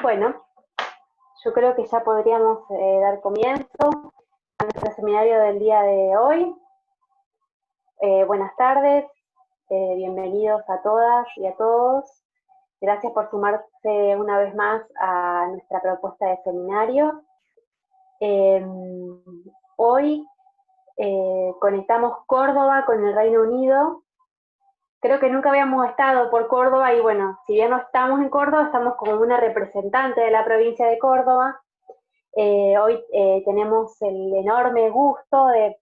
Bueno, yo creo que ya podríamos dar comienzo a nuestro seminario del día de hoy. Buenas tardes, bienvenidos a todas y a todos. Gracias por sumarse una vez más a nuestra propuesta de seminario. Hoy conectamos Córdoba con el Reino Unido. Creo que nunca habíamos estado por Córdoba y bueno, si bien no estamos en Córdoba, estamos como una representante de la provincia de Córdoba. Hoy tenemos el enorme gusto de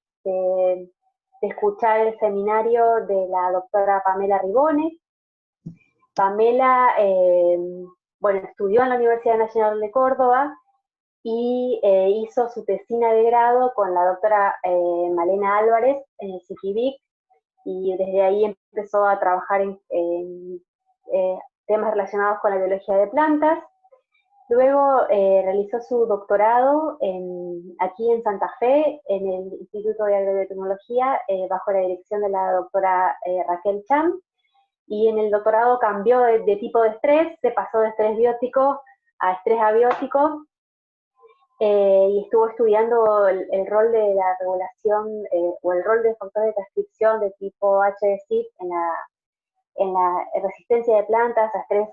escuchar el seminario de la doctora Pamela Ribone. Pamela, estudió en la Universidad Nacional de Córdoba y hizo su tesina de grado con la doctora Malena Álvarez en el CICIBIC, y desde ahí empezó a trabajar en temas relacionados con la biología de plantas. Luego realizó su doctorado aquí en Santa Fe, en el Instituto de Agrobiotecnología, bajo la dirección de la doctora Raquel Cham, y en el doctorado cambió de tipo de estrés, se pasó de estrés biótico a estrés abiótico, y estuvo estudiando el rol de la regulación o el rol de factores de transcripción de tipo HDCIP en la resistencia de plantas a estrés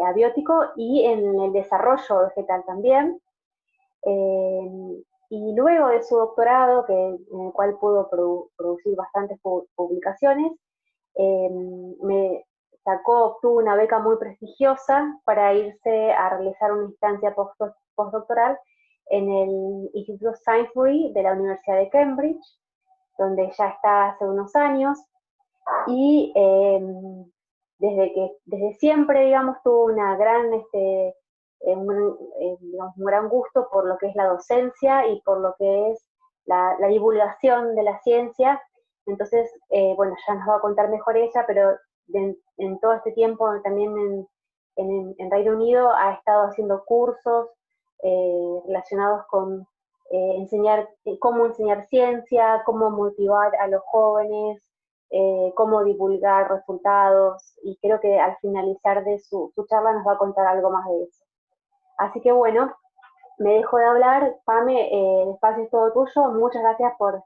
abiótico y en el desarrollo vegetal también. Y luego de su doctorado, en el cual pudo producir bastantes publicaciones, obtuvo una beca muy prestigiosa para irse a realizar una instancia postdoctoral en el Instituto Sainsbury de la Universidad de Cambridge, donde ya está hace unos años, y desde siempre, digamos, tuvo una gran, un gran gusto por lo que es la docencia y por lo que es la divulgación de la ciencia. Entonces, ya nos va a contar mejor ella, pero en todo este tiempo también en Reino Unido ha estado haciendo cursos relacionados con cómo enseñar ciencia, cómo motivar a los jóvenes, cómo divulgar resultados, y creo que al finalizar de su charla nos va a contar algo más de eso. Así que bueno, me dejo de hablar. Pame, el espacio es todo tuyo. Muchas gracias por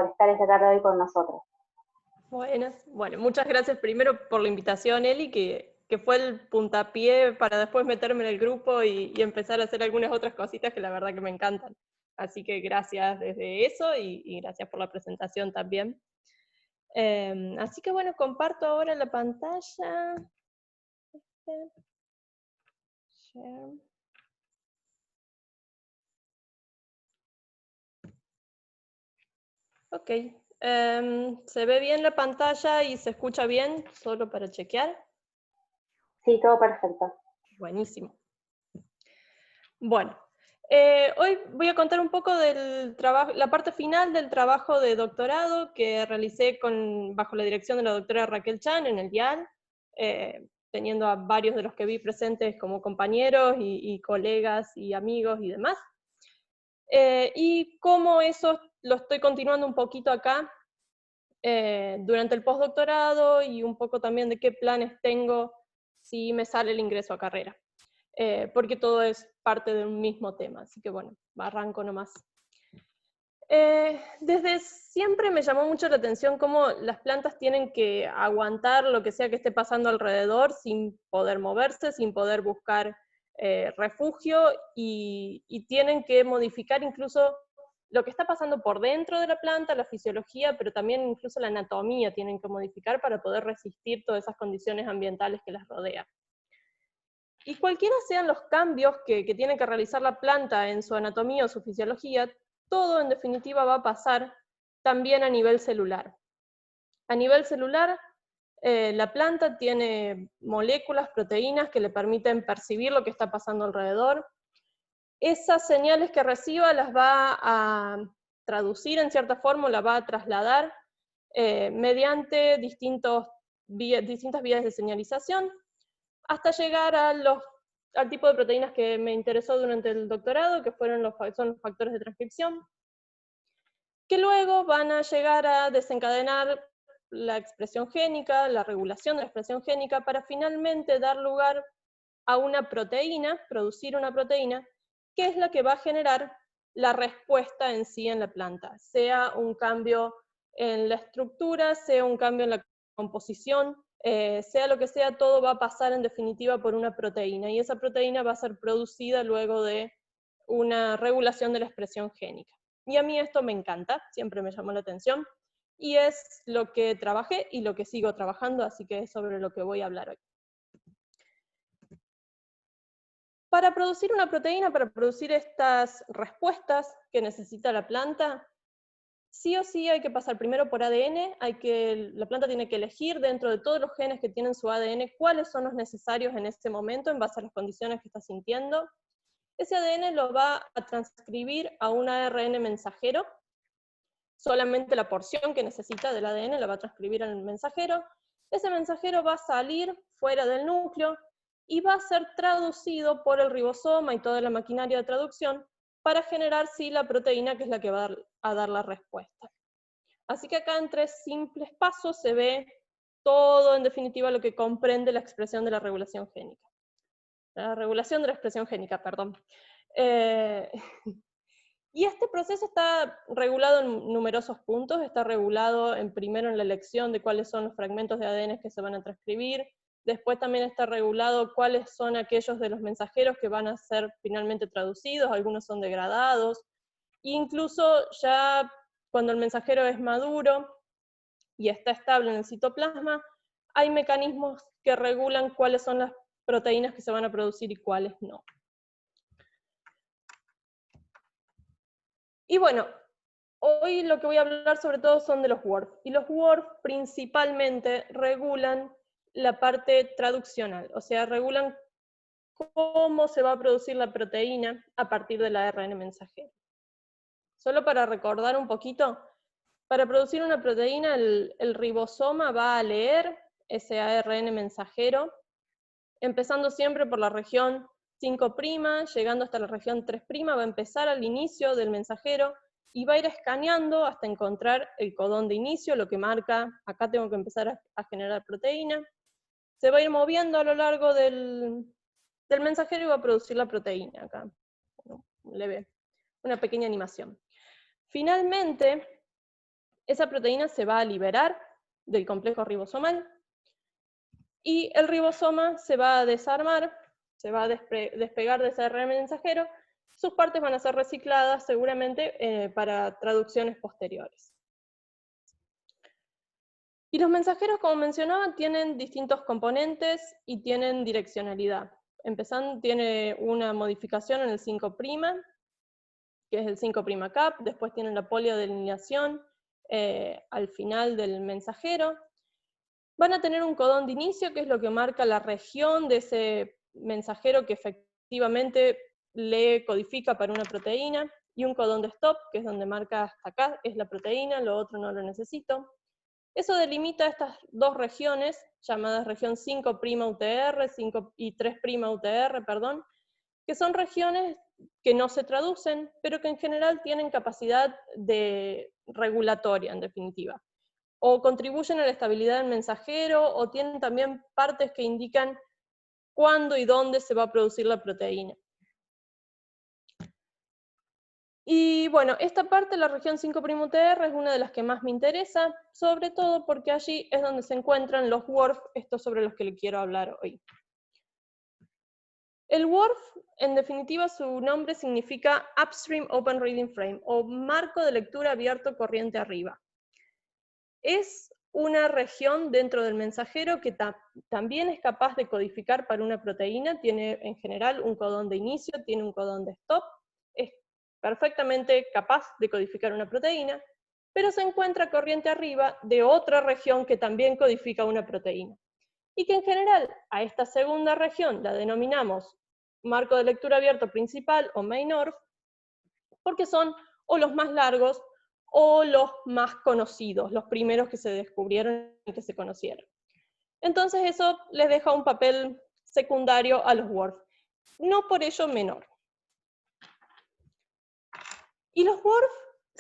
estar esta tarde hoy con nosotros. Bueno, muchas gracias primero por la invitación, Eli, que fue el puntapié para después meterme en el grupo y empezar a hacer algunas otras cositas que la verdad que me encantan. Así que gracias desde eso y gracias por la presentación también. Así que bueno, comparto ahora la pantalla. Share. Ok, ¿se ve bien la pantalla y se escucha bien? Solo para chequear. Sí, todo perfecto. Buenísimo. Bueno, hoy voy a contar un poco del trabajo, la parte final del trabajo de doctorado que realicé bajo la dirección de la doctora Raquel Chan en el IAL, teniendo a varios de los que vi presentes como compañeros y colegas y amigos y demás. Y cómo eso lo estoy continuando un poquito acá durante el postdoctorado, y un poco también de qué planes tengo si me sale el ingreso a carrera. Porque todo es parte de un mismo tema, así que bueno, arranco nomás. Desde siempre me llamó mucho la atención cómo las plantas tienen que aguantar lo que sea que esté pasando alrededor sin poder moverse, sin poder buscar refugio, y tienen que modificar incluso lo que está pasando por dentro de la planta, la fisiología, pero también incluso la anatomía tienen que modificar para poder resistir todas esas condiciones ambientales que las rodean. Y cualquiera sean los cambios que tiene que realizar la planta en su anatomía o su fisiología, todo en definitiva va a pasar también a nivel celular. A nivel celular, la planta tiene moléculas, proteínas que le permiten percibir lo que está pasando alrededor. Esas señales que reciba las va a traducir en cierta forma, las va a trasladar mediante distintas vías de señalización, hasta llegar al tipo de proteínas que me interesó durante el doctorado, que son los factores de transcripción, que luego van a llegar a desencadenar la expresión génica, la regulación de la expresión génica, para finalmente dar lugar a una proteína, producir una proteína, que es la que va a generar la respuesta en sí en la planta, sea un cambio en la estructura, sea un cambio en la composición, sea lo que sea, todo va a pasar en definitiva por una proteína, y esa proteína va a ser producida luego de una regulación de la expresión génica. Y a mí esto me encanta, siempre me llamó la atención, y es lo que trabajé y lo que sigo trabajando, así que es sobre lo que voy a hablar hoy. Para producir una proteína, para producir estas respuestas que necesita la planta, sí o sí hay que pasar primero por ADN, la planta tiene que elegir dentro de todos los genes que tienen su ADN cuáles son los necesarios en este momento en base a las condiciones que está sintiendo. Ese ADN lo va a transcribir a un ARN mensajero, solamente la porción que necesita del ADN la va a transcribir al mensajero. Ese mensajero va a salir fuera del núcleo y va a ser traducido por el ribosoma y toda la maquinaria de traducción para generar sí la proteína que es la que va a dar la respuesta. Así que acá en 3 simples pasos se ve todo en definitiva lo que comprende la expresión de la regulación génica. La regulación de la expresión génica, perdón. Y este proceso está regulado en numerosos puntos, está regulado primero en la elección de cuáles son los fragmentos de ADN que se van a transcribir, después también está regulado cuáles son aquellos de los mensajeros que van a ser finalmente traducidos, algunos son degradados, e incluso ya cuando el mensajero es maduro y está estable en el citoplasma, hay mecanismos que regulan cuáles son las proteínas que se van a producir y cuáles no. Y bueno, hoy lo que voy a hablar sobre todo son de los WRF, y los WRF principalmente regulan la parte traduccional, o sea, regulan cómo se va a producir la proteína a partir del ARN mensajero. Solo para recordar un poquito, para producir una proteína el ribosoma va a leer ese ARN mensajero, empezando siempre por la región 5', llegando hasta la región 3', va a empezar al inicio del mensajero, y va a ir escaneando hasta encontrar el codón de inicio, lo que marca, acá tengo que empezar a generar proteína. Se va a ir moviendo a lo largo del mensajero y va a producir la proteína, acá, leve, una pequeña animación. Finalmente, esa proteína se va a liberar del complejo ribosomal, y el ribosoma se va a desarmar, se va a despegar de ese ARN mensajero, sus partes van a ser recicladas seguramente para traducciones posteriores. Y los mensajeros, como mencionaba, tienen distintos componentes y tienen direccionalidad. Empezando, tiene una modificación en el 5', que es el 5' cap, después tienen la poliodelineación al final del mensajero. Van a tener un codón de inicio, que es lo que marca la región de ese mensajero que efectivamente le codifica para una proteína, y un codón de stop, que es donde marca hasta acá es la proteína, lo otro no lo necesito. Eso delimita estas 2 regiones, llamadas región 5' UTR y 3' UTR, perdón, que son regiones que no se traducen, pero que en general tienen capacidad regulatoria, en definitiva. O contribuyen a la estabilidad del mensajero, o tienen también partes que indican cuándo y dónde se va a producir la proteína. Y bueno, esta parte, la región 5' UTR, es una de las que más me interesa, sobre todo porque allí es donde se encuentran los WRF, estos sobre los que le quiero hablar hoy. El WRF, en definitiva, su nombre significa Upstream Open Reading Frame, o marco de lectura abierto corriente arriba. Es una región dentro del mensajero que también es capaz de codificar para una proteína, tiene en general un codón de inicio, tiene un codón de stop, es perfectamente capaz de codificar una proteína, pero se encuentra corriente arriba de otra región que también codifica una proteína. Y que en general a esta segunda región la denominamos marco de lectura abierto principal o main ORF, porque son o los más largos o los más conocidos, los primeros que se descubrieron y que se conocieron. Entonces eso les deja un papel secundario a los WRF, no por ello menor. Y los WRF,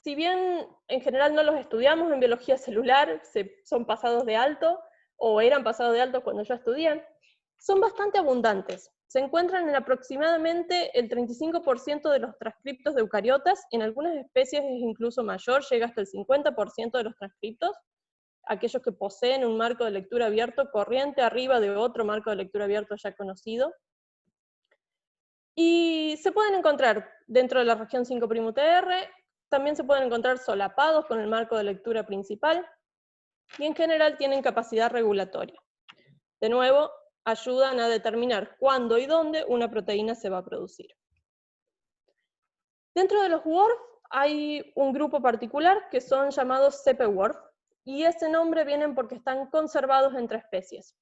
si bien en general no los estudiamos en biología celular, son pasados de alto, o eran pasados de alto cuando yo estudié, son bastante abundantes. Se encuentran en aproximadamente el 35% de los transcriptos de eucariotas, en algunas especies es incluso mayor, llega hasta el 50% de los transcriptos, aquellos que poseen un marco de lectura abierto corriente arriba de otro marco de lectura abierto ya conocido. Y se pueden encontrar dentro de la región 5'UTR, también se pueden encontrar solapados con el marco de lectura principal, y en general tienen capacidad regulatoria. De nuevo, ayudan a determinar cuándo y dónde una proteína se va a producir. Dentro de los WRF hay un grupo particular que son llamados CP-WRF, y ese nombre viene porque están conservados entre especies.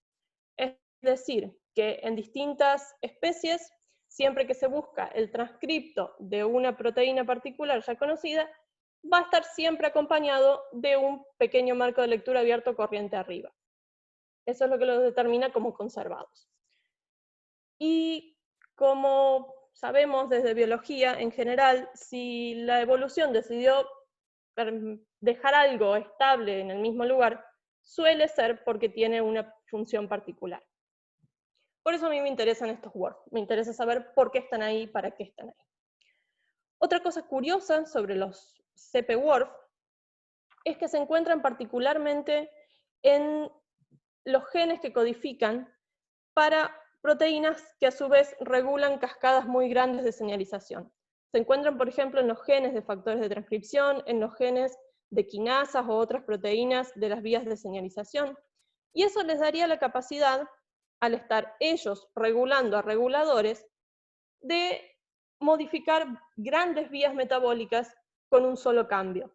Es decir, que en distintas especies, siempre que se busca el transcripto de una proteína particular ya conocida, va a estar siempre acompañado de un pequeño marco de lectura abierto corriente arriba. Eso es lo que los determina como conservados. Y como sabemos desde biología en general, si la evolución decidió dejar algo estable en el mismo lugar, suele ser porque tiene una función particular. Por eso a mí me interesan estos WRF, me interesa saber por qué están ahí, para qué están ahí. Otra cosa curiosa sobre los CP-WRF es que se encuentran particularmente en los genes que codifican para proteínas que a su vez regulan cascadas muy grandes de señalización. Se encuentran, por ejemplo, en los genes de factores de transcripción, en los genes de quinasas o otras proteínas de las vías de señalización, y eso les daría la capacidad, al estar ellos regulando a reguladores, de modificar grandes vías metabólicas con un solo cambio.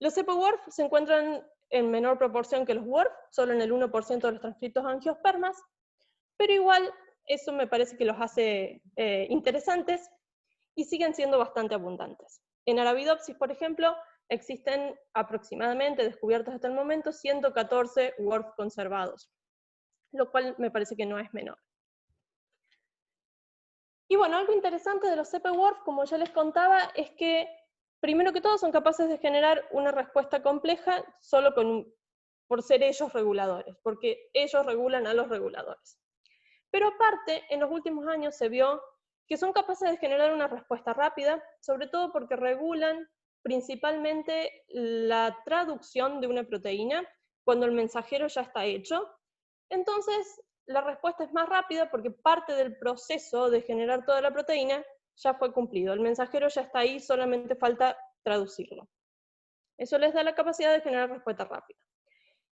Los CP-WRF se encuentran en menor proporción que los WRF, solo en el 1% de los transcriptos angiospermas, pero igual eso me parece que los hace interesantes y siguen siendo bastante abundantes. En Arabidopsis, por ejemplo, existen aproximadamente, descubiertos hasta el momento, 114 WRF conservados, lo cual me parece que no es menor. Y bueno, algo interesante de los CP-WRF, como ya les contaba, es que primero que todo son capaces de generar una respuesta compleja solo por ser ellos reguladores, porque ellos regulan a los reguladores. Pero aparte, en los últimos años se vio que son capaces de generar una respuesta rápida, sobre todo porque regulan principalmente la traducción de una proteína cuando el mensajero ya está hecho. Entonces, la respuesta es más rápida porque parte del proceso de generar toda la proteína ya fue cumplido. El mensajero ya está ahí, solamente falta traducirlo. Eso les da la capacidad de generar respuesta rápida.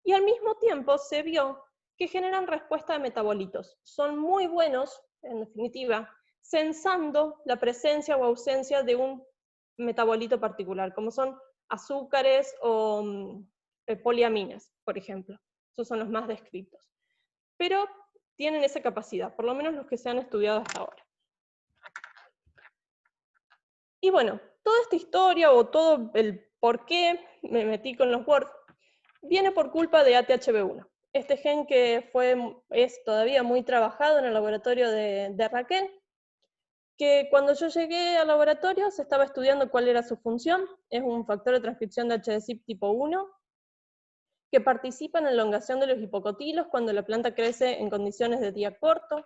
Y al mismo tiempo se vio que generan respuesta de metabolitos. Son muy buenos, en definitiva, sensando la presencia o ausencia de un metabolito particular, como son azúcares o poliaminas, por ejemplo. Esos son los más descritos. Pero tienen esa capacidad, por lo menos los que se han estudiado hasta ahora. Y bueno, toda esta historia o todo el por qué me metí con los WRF viene por culpa de ATHB1. Este gen que es todavía muy trabajado en el laboratorio de Raquel, que cuando yo llegué al laboratorio se estaba estudiando cuál era su función. Es un factor de transcripción de HDCIP tipo 1, que participa en la elongación de los hipocotilos cuando la planta crece en condiciones de día corto,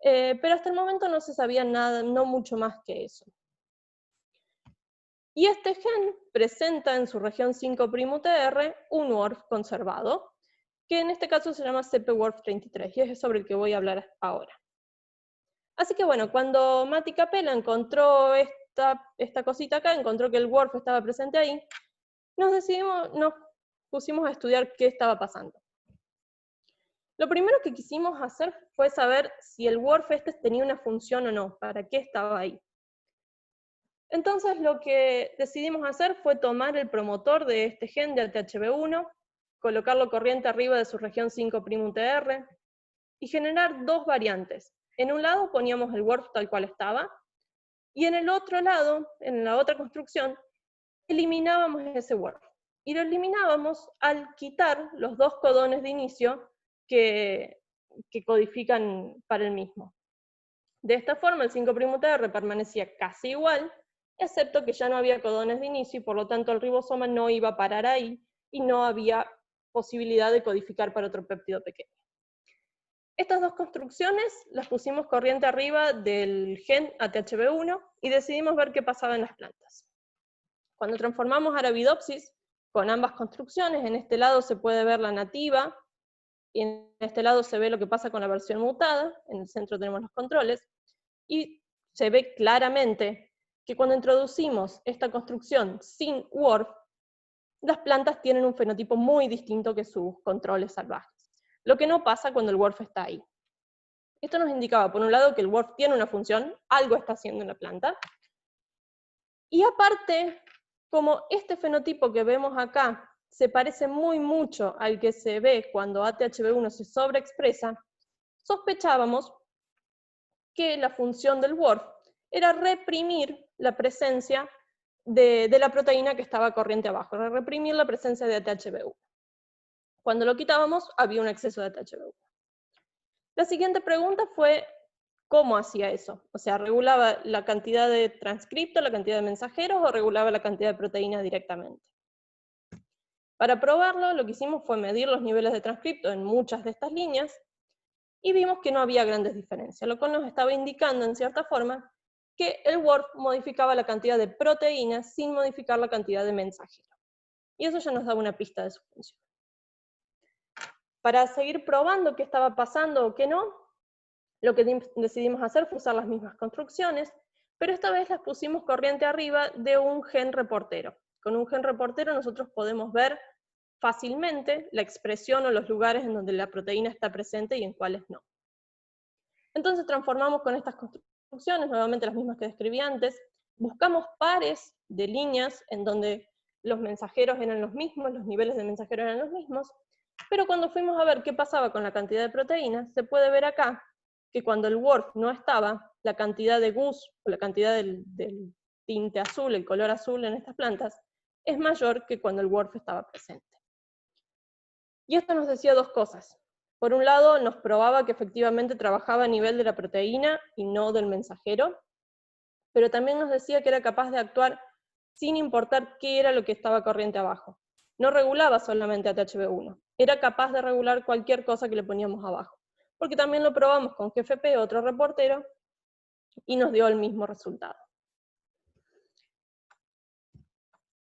pero hasta el momento no se sabía nada, no mucho más que eso. Y este gen presenta en su región 5'UTR un WRF conservado, que en este caso se llama CP-WRF33, y es sobre el que voy a hablar ahora. Así que bueno, cuando Mati Capella encontró esta cosita acá, encontró que el WRF estaba presente ahí, nos pusimos a estudiar qué estaba pasando. Lo primero que quisimos hacer fue saber si el WRF tenía una función o no, para qué estaba ahí. Entonces lo que decidimos hacer fue tomar el promotor de este gen de ATHB1, colocarlo corriente arriba de su región 5'UTR, y generar dos variantes. En un lado poníamos el WRF tal cual estaba, y en el otro lado, en la otra construcción, eliminábamos ese WRF. Y lo eliminábamos al quitar los dos codones de inicio que codifican para el mismo. De esta forma el 5'UTR permanecía casi igual, excepto que ya no había codones de inicio y por lo tanto el ribosoma no iba a parar ahí y no había posibilidad de codificar para otro péptido pequeño. Estas dos construcciones las pusimos corriente arriba del gen ATHB1 y decidimos ver qué pasaba en las plantas. Cuando transformamos Arabidopsis con ambas construcciones, en este lado se puede ver la nativa, y en este lado se ve lo que pasa con la versión mutada, en el centro tenemos los controles, y se ve claramente que cuando introducimos esta construcción sin WRF, las plantas tienen un fenotipo muy distinto que sus controles salvajes, lo que no pasa cuando el WRF está ahí. Esto nos indicaba, por un lado, que el WRF tiene una función, algo está haciendo en la planta, y aparte, como este fenotipo que vemos acá se parece muy mucho al que se ve cuando ATHB1 se sobreexpresa, sospechábamos que la función del WRF era reprimir la presencia de la proteína que estaba corriente abajo, era reprimir la presencia de ATHB1. Cuando lo quitábamos, había un exceso de ATHB1. La siguiente pregunta fue, ¿cómo hacía eso? O sea, ¿regulaba la cantidad de transcripto, la cantidad de mensajeros, o regulaba la cantidad de proteínas directamente? Para probarlo, lo que hicimos fue medir los niveles de transcripto en muchas de estas líneas, y vimos que no había grandes diferencias, lo cual nos estaba indicando, en cierta forma, que el WRF modificaba la cantidad de proteínas sin modificar la cantidad de mensajeros. Y eso ya nos da una pista de su función. Para seguir probando qué estaba pasando o qué no, lo que decidimos hacer fue usar las mismas construcciones, pero esta vez las pusimos corriente arriba de un gen reportero. Con un gen reportero nosotros podemos ver fácilmente la expresión o los lugares en donde la proteína está presente y en cuáles no. Entonces transformamos con estas construcciones, nuevamente las mismas que describí antes, buscamos pares de líneas en donde los mensajeros eran los mismos, los niveles de mensajeros eran los mismos, pero cuando fuimos a ver qué pasaba con la cantidad de proteínas, se puede ver acá que cuando el WRF no estaba, la cantidad de GUS, o la cantidad del tinte azul, el color azul en estas plantas, es mayor que cuando el WRF estaba presente. Y esto nos decía dos cosas. Por un lado, nos probaba que efectivamente trabajaba a nivel de la proteína y no del mensajero, pero también nos decía que era capaz de actuar sin importar qué era lo que estaba corriente abajo. No regulaba solamente ATHB1, era capaz de regular cualquier cosa que le poníamos abajo, porque también lo probamos con GFP, otro reportero, y nos dio el mismo resultado.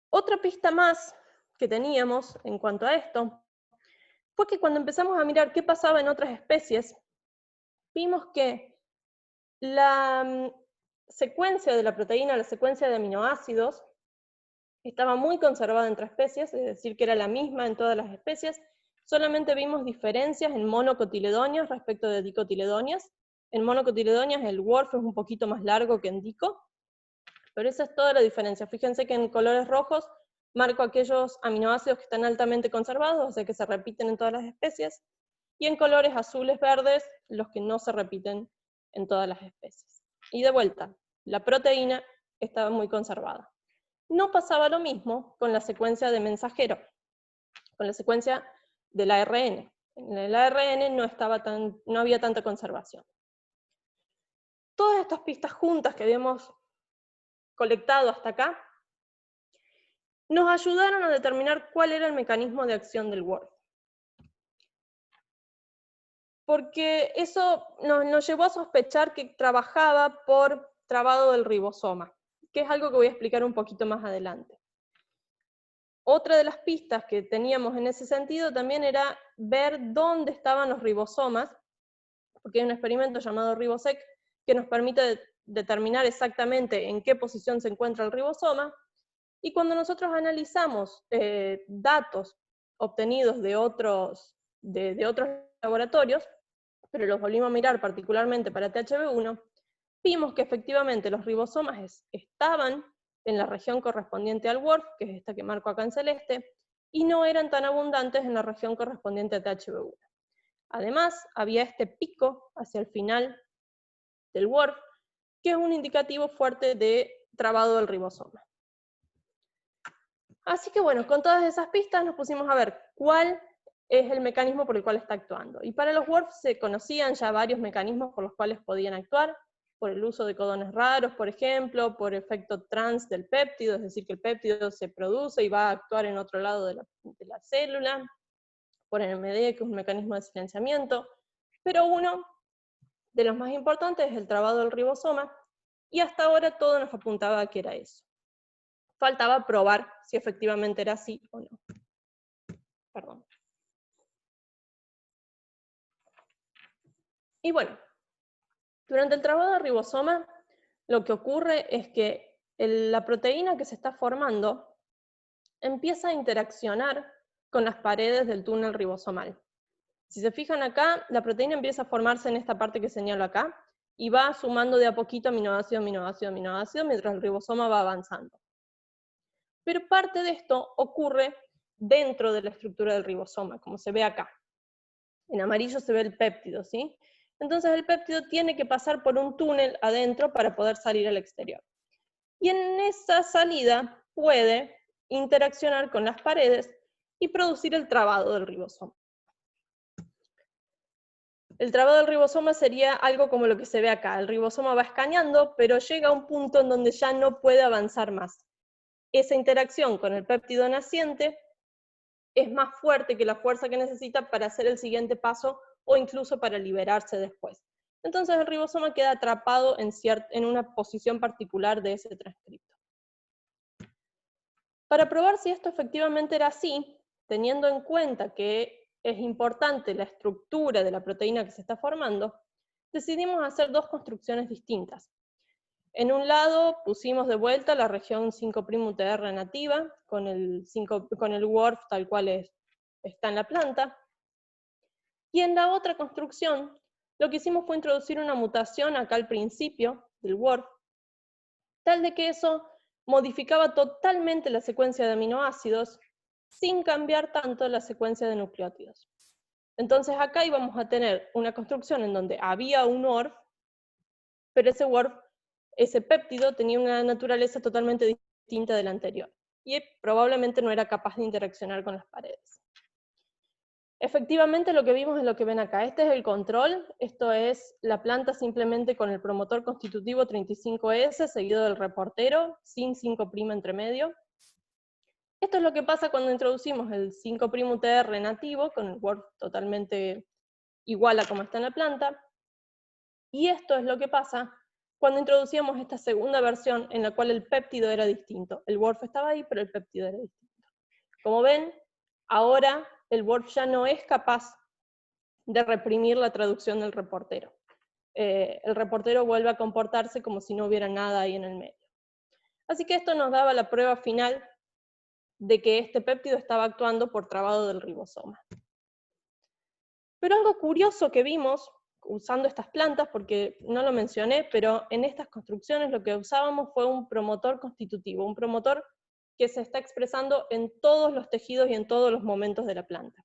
Otra pista más que teníamos en cuanto a esto fue que cuando empezamos a mirar qué pasaba en otras especies, vimos que la secuencia de la proteína, la secuencia de aminoácidos, estaba muy conservada entre especies, es decir, que era la misma en todas las especies. Solamente vimos diferencias en monocotiledonias respecto de dicotiledonias. En monocotiledonias el WRF es un poquito más largo que en dico, pero esa es toda la diferencia. Fíjense que en colores rojos marco aquellos aminoácidos que están altamente conservados, o sea que se repiten en todas las especies, y en colores azules verdes, los que no se repiten en todas las especies. Y de vuelta, la proteína estaba muy conservada. No pasaba lo mismo con la secuencia de mensajero, con la secuencia del ARN. En el ARN no había tanta conservación. Todas estas pistas juntas que habíamos colectado hasta acá nos ayudaron a determinar cuál era el mecanismo de acción del WRF. Porque eso nos llevó a sospechar que trabajaba por trabado del ribosoma, que es algo que voy a explicar un poquito más adelante. Otra de las pistas que teníamos en ese sentido también era ver dónde estaban los ribosomas, porque hay un experimento llamado RiboSeq que nos permite determinar exactamente en qué posición se encuentra el ribosoma, y cuando nosotros analizamos datos obtenidos de otros laboratorios, pero los volvimos a mirar particularmente para THB1, vimos que efectivamente los ribosomas estaban en la región correspondiente al WRF, que es esta que marco acá en celeste, y no eran tan abundantes en la región correspondiente a THB1. Además, había este pico hacia el final del WRF, que es un indicativo fuerte de trabado del ribosoma. Así que bueno, con todas esas pistas nos pusimos a ver cuál es el mecanismo por el cual está actuando. Y para los WRF se conocían ya varios mecanismos por los cuales podían actuar, por el uso de codones raros, por ejemplo, por efecto trans del péptido, es decir, que el péptido se produce y va a actuar en otro lado de la célula, por NMD, que es un mecanismo de silenciamiento, Pero uno de los más importantes es el trabado del ribosoma, y hasta ahora todo nos apuntaba a que era eso. Faltaba probar si efectivamente era así o no. Perdón. Y bueno, durante el trabado del ribosoma, lo que ocurre es que la proteína que se está formando empieza a interaccionar con las paredes del túnel ribosomal. Si se fijan acá, la proteína empieza a formarse en esta parte que señalo acá, y va sumando de a poquito aminoácido, aminoácido, aminoácido, mientras el ribosoma va avanzando. Pero parte de esto ocurre dentro de la estructura del ribosoma, como se ve acá. En amarillo se ve el péptido, ¿sí? Entonces el péptido tiene que pasar por un túnel adentro para poder salir al exterior. Y en esa salida puede interaccionar con las paredes y producir el trabado del ribosoma. El trabado del ribosoma sería algo como lo que se ve acá. El ribosoma va escaneando, pero llega a un punto en donde ya no puede avanzar más. Esa interacción con el péptido naciente es más fuerte que la fuerza que necesita para hacer el siguiente paso o incluso para liberarse después. Entonces el ribosoma queda atrapado en una posición particular de ese transcripto. Para probar si esto efectivamente era así, teniendo en cuenta que es importante la estructura de la proteína que se está formando, decidimos hacer dos construcciones distintas. En un lado pusimos de vuelta la región 5'UTR nativa, con el WRF tal cual está en la planta, y en la otra construcción lo que hicimos fue introducir una mutación acá al principio del WRF, tal de que eso modificaba totalmente la secuencia de aminoácidos sin cambiar tanto la secuencia de nucleótidos. Entonces acá íbamos a tener una construcción en donde había un WRF, pero ese WRF, ese péptido, tenía una naturaleza totalmente distinta de la anterior, y probablemente no era capaz de interaccionar con las paredes. Efectivamente lo que vimos es lo que ven acá. Este es el control, esto es la planta simplemente con el promotor constitutivo 35S seguido del reportero, sin 5' entre medio. Esto es lo que pasa cuando introducimos el 5'UTR nativo, con el WRF totalmente igual a como está en la planta. Y esto es lo que pasa cuando introducíamos esta segunda versión en la cual el péptido era distinto. El WRF estaba ahí, pero el péptido era distinto. Como ven, ahora el WRF ya no es capaz de reprimir la traducción del reportero. El reportero vuelve a comportarse como si no hubiera nada ahí en el medio. Así que esto nos daba la prueba final de que este péptido estaba actuando por trabado del ribosoma. Pero algo curioso que vimos usando estas plantas, porque no lo mencioné, pero en estas construcciones lo que usábamos fue un promotor constitutivo, un promotor que se está expresando en todos los tejidos y en todos los momentos de la planta.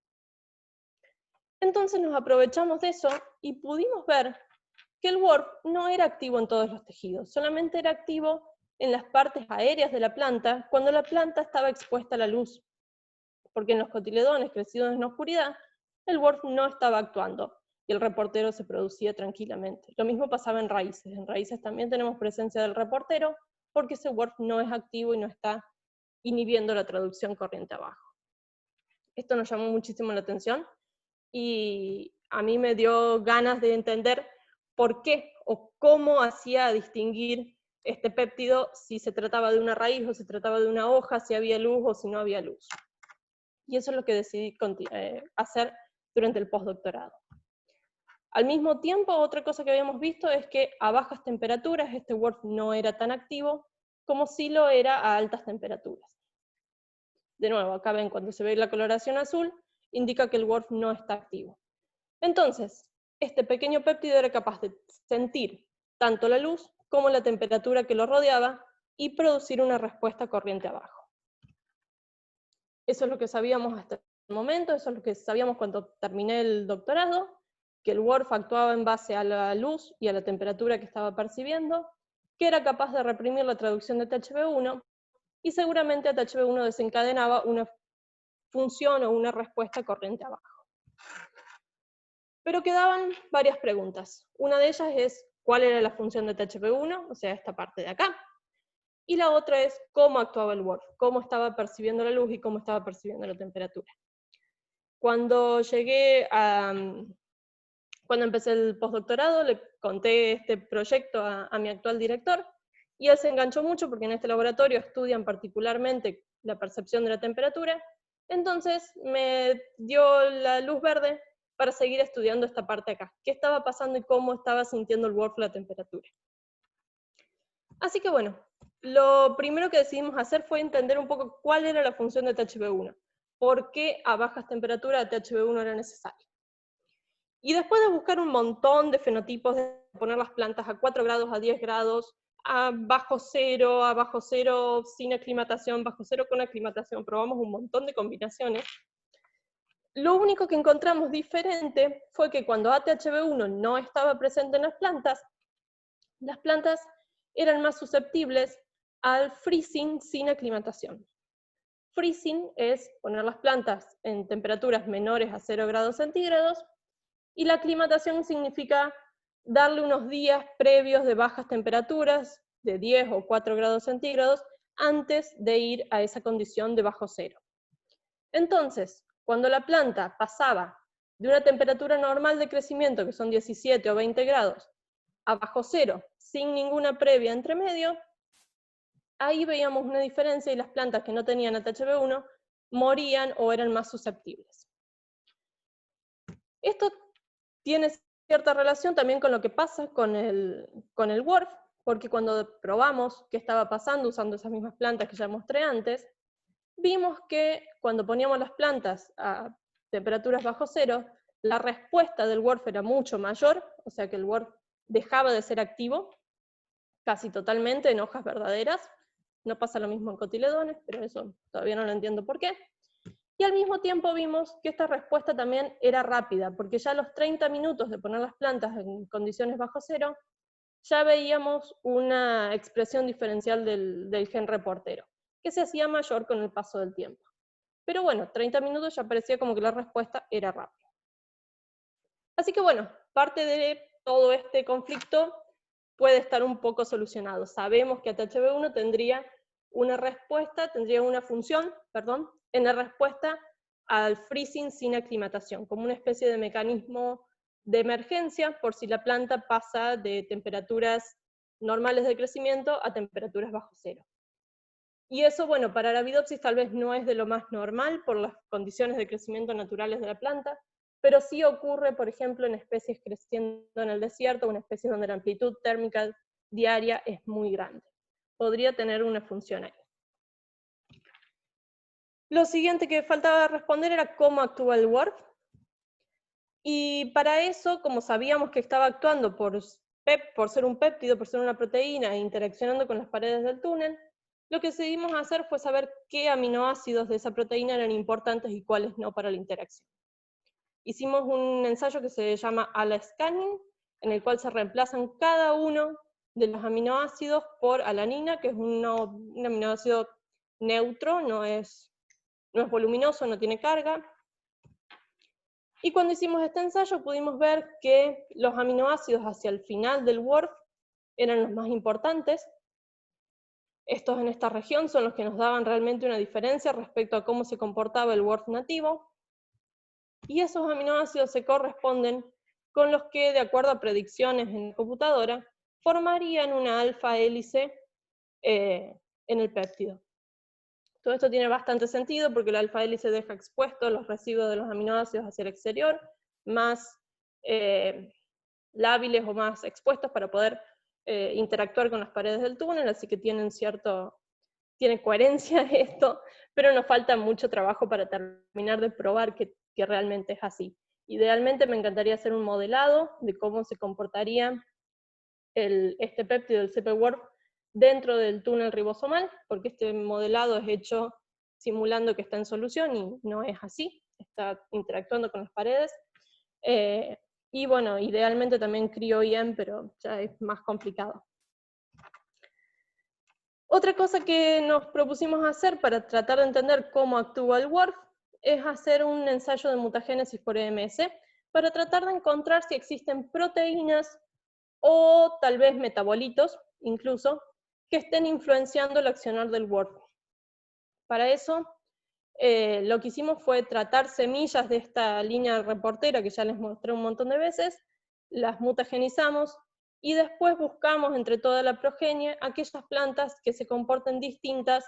Entonces nos aprovechamos de eso y pudimos ver que el WRF no era activo en todos los tejidos, solamente era activo en las partes aéreas de la planta cuando la planta estaba expuesta a la luz, porque en los cotiledones crecidos en la oscuridad el WRF no estaba actuando y el reportero se producía tranquilamente. Lo mismo pasaba en raíces también tenemos presencia del reportero porque ese WRF no es activo y no está inhibiendo la traducción corriente abajo. Esto nos llamó muchísimo la atención y a mí me dio ganas de entender por qué o cómo hacía distinguir este péptido, si se trataba de una raíz o se trataba de una hoja, si había luz o si no había luz. Y eso es lo que decidí hacer durante el postdoctorado. Al mismo tiempo, otra cosa que habíamos visto es que a bajas temperaturas este WRF no era tan activo como sí lo era a altas temperaturas. De nuevo, acá ven cuando se ve la coloración azul, indica que el WRF no está activo. Entonces, este pequeño péptido era capaz de sentir tanto la luz como la temperatura que lo rodeaba y producir una respuesta corriente abajo. Eso es lo que sabíamos hasta el momento, eso es lo que sabíamos cuando terminé el doctorado, que el WRF actuaba en base a la luz y a la temperatura que estaba percibiendo, que era capaz de reprimir la traducción de THB1, y seguramente THB1 desencadenaba una función o una respuesta corriente abajo. Pero quedaban varias preguntas. Una de ellas es, ¿cuál era la función de THB1? O sea, esta parte de acá. Y la otra es, ¿cómo actuaba el WRF? ¿Cómo estaba percibiendo la luz y cómo estaba percibiendo la temperatura? Cuando Cuando empecé el postdoctorado le conté este proyecto a mi actual director, y él se enganchó mucho porque en este laboratorio estudian particularmente la percepción de la temperatura, entonces me dio la luz verde para seguir estudiando esta parte acá, qué estaba pasando y cómo estaba sintiendo el WRF la temperatura. Así que bueno, lo primero que decidimos hacer fue entender un poco cuál era la función de THB1, por qué a bajas temperaturas THB1 era necesario. Y después de buscar un montón de fenotipos, de poner las plantas a 4 grados, a 10 grados, a bajo cero sin aclimatación, bajo cero con aclimatación, probamos un montón de combinaciones. Lo único que encontramos diferente fue que cuando ATHB1 no estaba presente en las plantas eran más susceptibles al freezing sin aclimatación. Freezing es poner las plantas en temperaturas menores a 0 grados centígrados, y la aclimatación significa darle unos días previos de bajas temperaturas, de 10 o 4 grados centígrados, antes de ir a esa condición de bajo cero. Entonces, cuando la planta pasaba de una temperatura normal de crecimiento, que son 17 o 20 grados, a bajo cero, sin ninguna previa entre medio, ahí veíamos una diferencia y las plantas que no tenían ATHB1 morían o eran más susceptibles. Esto tiene cierta relación también con lo que pasa con el WRF, porque cuando probamos qué estaba pasando usando esas mismas plantas que ya mostré antes, vimos que cuando poníamos las plantas a temperaturas bajo cero, la respuesta del WRF era mucho mayor, o sea que el WRF dejaba de ser activo, casi totalmente en hojas verdaderas. No pasa lo mismo en cotiledones, pero eso todavía no lo entiendo por qué. Y al mismo tiempo vimos que esta respuesta también era rápida, porque ya a los 30 minutos de poner las plantas en condiciones bajo cero, ya veíamos una expresión diferencial del gen reportero, que se hacía mayor con el paso del tiempo. Pero bueno, 30 minutos ya parecía como que la respuesta era rápida. Así que bueno, parte de todo este conflicto puede estar un poco solucionado. Sabemos que ATHB1 tendría una función, en la respuesta al freezing sin aclimatación, como una especie de mecanismo de emergencia por si la planta pasa de temperaturas normales de crecimiento a temperaturas bajo cero. Y eso, bueno, para Arabidopsis tal vez no es de lo más normal por las condiciones de crecimiento naturales de la planta, pero sí ocurre, por ejemplo, en especies creciendo en el desierto, o en especies donde la amplitud térmica diaria es muy grande. Podría tener una función ahí. Lo siguiente que faltaba responder era cómo actúa el WRF. Y para eso, como sabíamos que estaba actuando por ser un péptido, por ser una proteína, e interaccionando con las paredes del túnel, lo que decidimos hacer fue saber qué aminoácidos de esa proteína eran importantes y cuáles no para la interacción. Hicimos un ensayo que se llama ALA-scanning, en el cual se reemplazan cada uno de los aminoácidos por alanina, que es un aminoácido neutro, no es voluminoso, no tiene carga. Y cuando hicimos este ensayo pudimos ver que los aminoácidos hacia el final del WRF eran los más importantes. Estos en esta región son los que nos daban realmente una diferencia respecto a cómo se comportaba el WRF nativo. Y esos aminoácidos se corresponden con los que, de acuerdo a predicciones en la computadora, formarían una alfa hélice en el péptido. Todo esto tiene bastante sentido porque la alfa hélice deja expuestos los residuos de los aminoácidos hacia el exterior, más lábiles o más expuestos para poder interactuar con las paredes del túnel, así que tiene coherencia esto, pero nos falta mucho trabajo para terminar de probar que realmente es así. Idealmente me encantaría hacer un modelado de cómo se comportaría este péptido, el CP-WRF, dentro del túnel ribosomal, porque este modelado es hecho simulando que está en solución y no es así, está interactuando con las paredes. Y bueno, idealmente también cryo-EM, pero ya es más complicado. Otra cosa que nos propusimos hacer para tratar de entender cómo actúa el WRF es hacer un ensayo de mutagénesis por EMS para tratar de encontrar si existen proteínas o tal vez metabolitos, incluso, que estén influenciando el accionar del WRF. Para eso, lo que hicimos fue tratar semillas de esta línea reportera que ya les mostré un montón de veces, las mutagenizamos y después buscamos entre toda la progenie aquellas plantas que se comporten distintas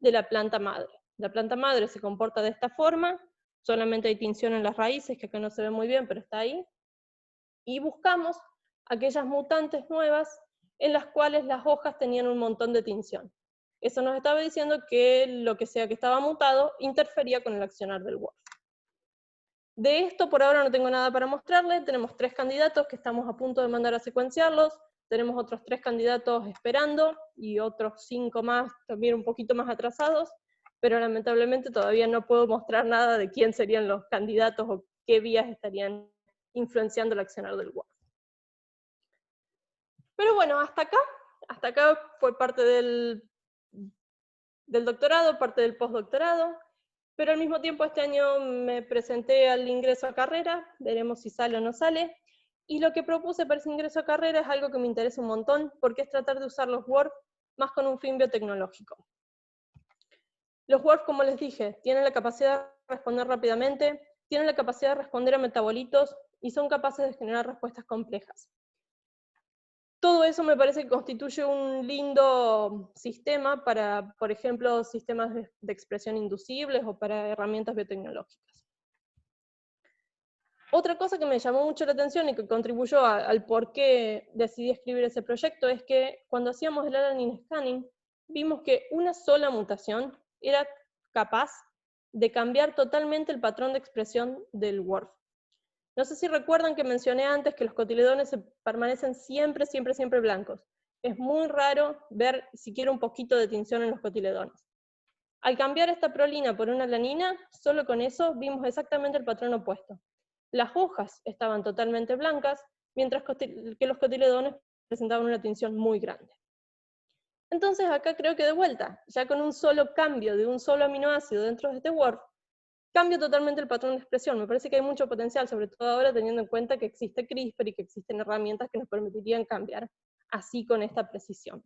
de la planta madre. La planta madre se comporta de esta forma, solamente hay tinción en las raíces, que acá no se ve muy bien, pero está ahí, y buscamos aquellas mutantes nuevas en las cuales las hojas tenían un montón de tinción. Eso nos estaba diciendo que lo que sea que estaba mutado interfería con el accionar del WRF. De esto por ahora no tengo nada para mostrarles, tenemos 3 candidatos que estamos a punto de mandar a secuenciarlos, tenemos otros 3 candidatos esperando, y otros 5 más también un poquito más atrasados, pero lamentablemente todavía no puedo mostrar nada de quién serían los candidatos o qué vías estarían influenciando el accionar del WRF. Pero bueno, hasta acá fue parte del doctorado, parte del postdoctorado, pero al mismo tiempo este año me presenté al ingreso a carrera, veremos si sale o no sale, y lo que propuse para ese ingreso a carrera es algo que me interesa un montón, porque es tratar de usar los WRF más con un fin biotecnológico. Los WRF, como les dije, tienen la capacidad de responder rápidamente, tienen la capacidad de responder a metabolitos, y son capaces de generar respuestas complejas. Todo eso me parece que constituye un lindo sistema para, por ejemplo, sistemas de expresión inducibles o para herramientas biotecnológicas. Otra cosa que me llamó mucho la atención y que contribuyó al por qué decidí escribir ese proyecto es que cuando hacíamos el alanine scanning, vimos que una sola mutación era capaz de cambiar totalmente el patrón de expresión del WRF. No sé si recuerdan que mencioné antes que los cotiledones permanecen siempre, siempre, siempre blancos. Es muy raro ver siquiera un poquito de tinción en los cotiledones. Al cambiar esta prolina por una alanina, solo con eso vimos exactamente el patrón opuesto. Las hojas estaban totalmente blancas, mientras que los cotiledones presentaban una tinción muy grande. Entonces acá creo que de vuelta, ya con un solo cambio de un solo aminoácido dentro de este WRF, cambia totalmente el patrón de expresión. Me parece que hay mucho potencial, sobre todo ahora teniendo en cuenta que existe CRISPR y que existen herramientas que nos permitirían cambiar así con esta precisión.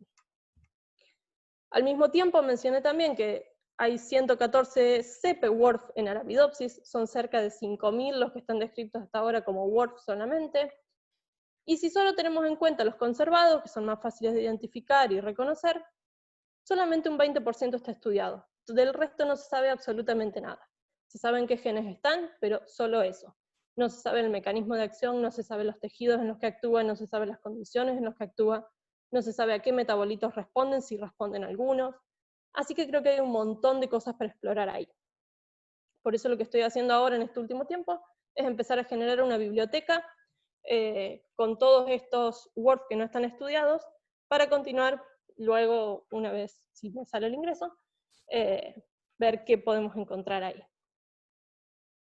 Al mismo tiempo mencioné también que hay 114 CP-WRF en Arabidopsis, son cerca de 5.000 los que están descritos hasta ahora como WRF solamente, y si solo tenemos en cuenta los conservados, que son más fáciles de identificar y reconocer, solamente un 20% está estudiado. Del resto no se sabe absolutamente nada. Se saben qué genes están, pero solo eso. No se sabe el mecanismo de acción, no se sabe los tejidos en los que actúa, no se sabe las condiciones en las que actúa, no se sabe a qué metabolitos responden, si responden algunos. Así que creo que hay un montón de cosas para explorar ahí. Por eso lo que estoy haciendo ahora en este último tiempo es empezar a generar una biblioteca con todos estos WRF que no están estudiados, para continuar luego, una vez si me sale el ingreso, ver qué podemos encontrar ahí.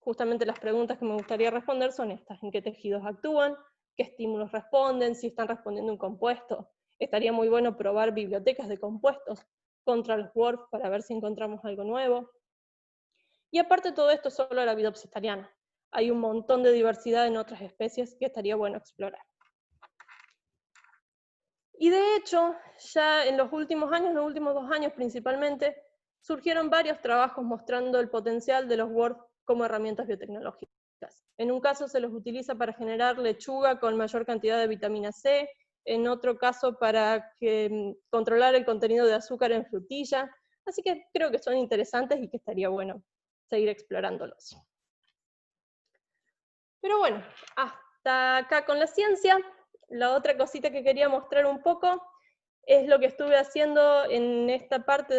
Justamente las preguntas que me gustaría responder son estas: ¿en qué tejidos actúan? ¿Qué estímulos responden? ¿Si están respondiendo un compuesto? Estaría muy bueno probar bibliotecas de compuestos contra los WRF para ver si encontramos algo nuevo. Y aparte de todo esto, solo Arabidopsis thaliana. Hay un montón de diversidad en otras especies que estaría bueno explorar. Y de hecho, ya en los últimos años, los últimos 2 años principalmente, surgieron varios trabajos mostrando el potencial de los WRF como herramientas biotecnológicas. En un caso se los utiliza para generar lechuga con mayor cantidad de vitamina C, en otro caso para controlar el contenido de azúcar en frutilla, así que creo que son interesantes y que estaría bueno seguir explorándolos. Pero bueno, hasta acá con la ciencia. La otra cosita que quería mostrar un poco es lo que estuve haciendo en esta parte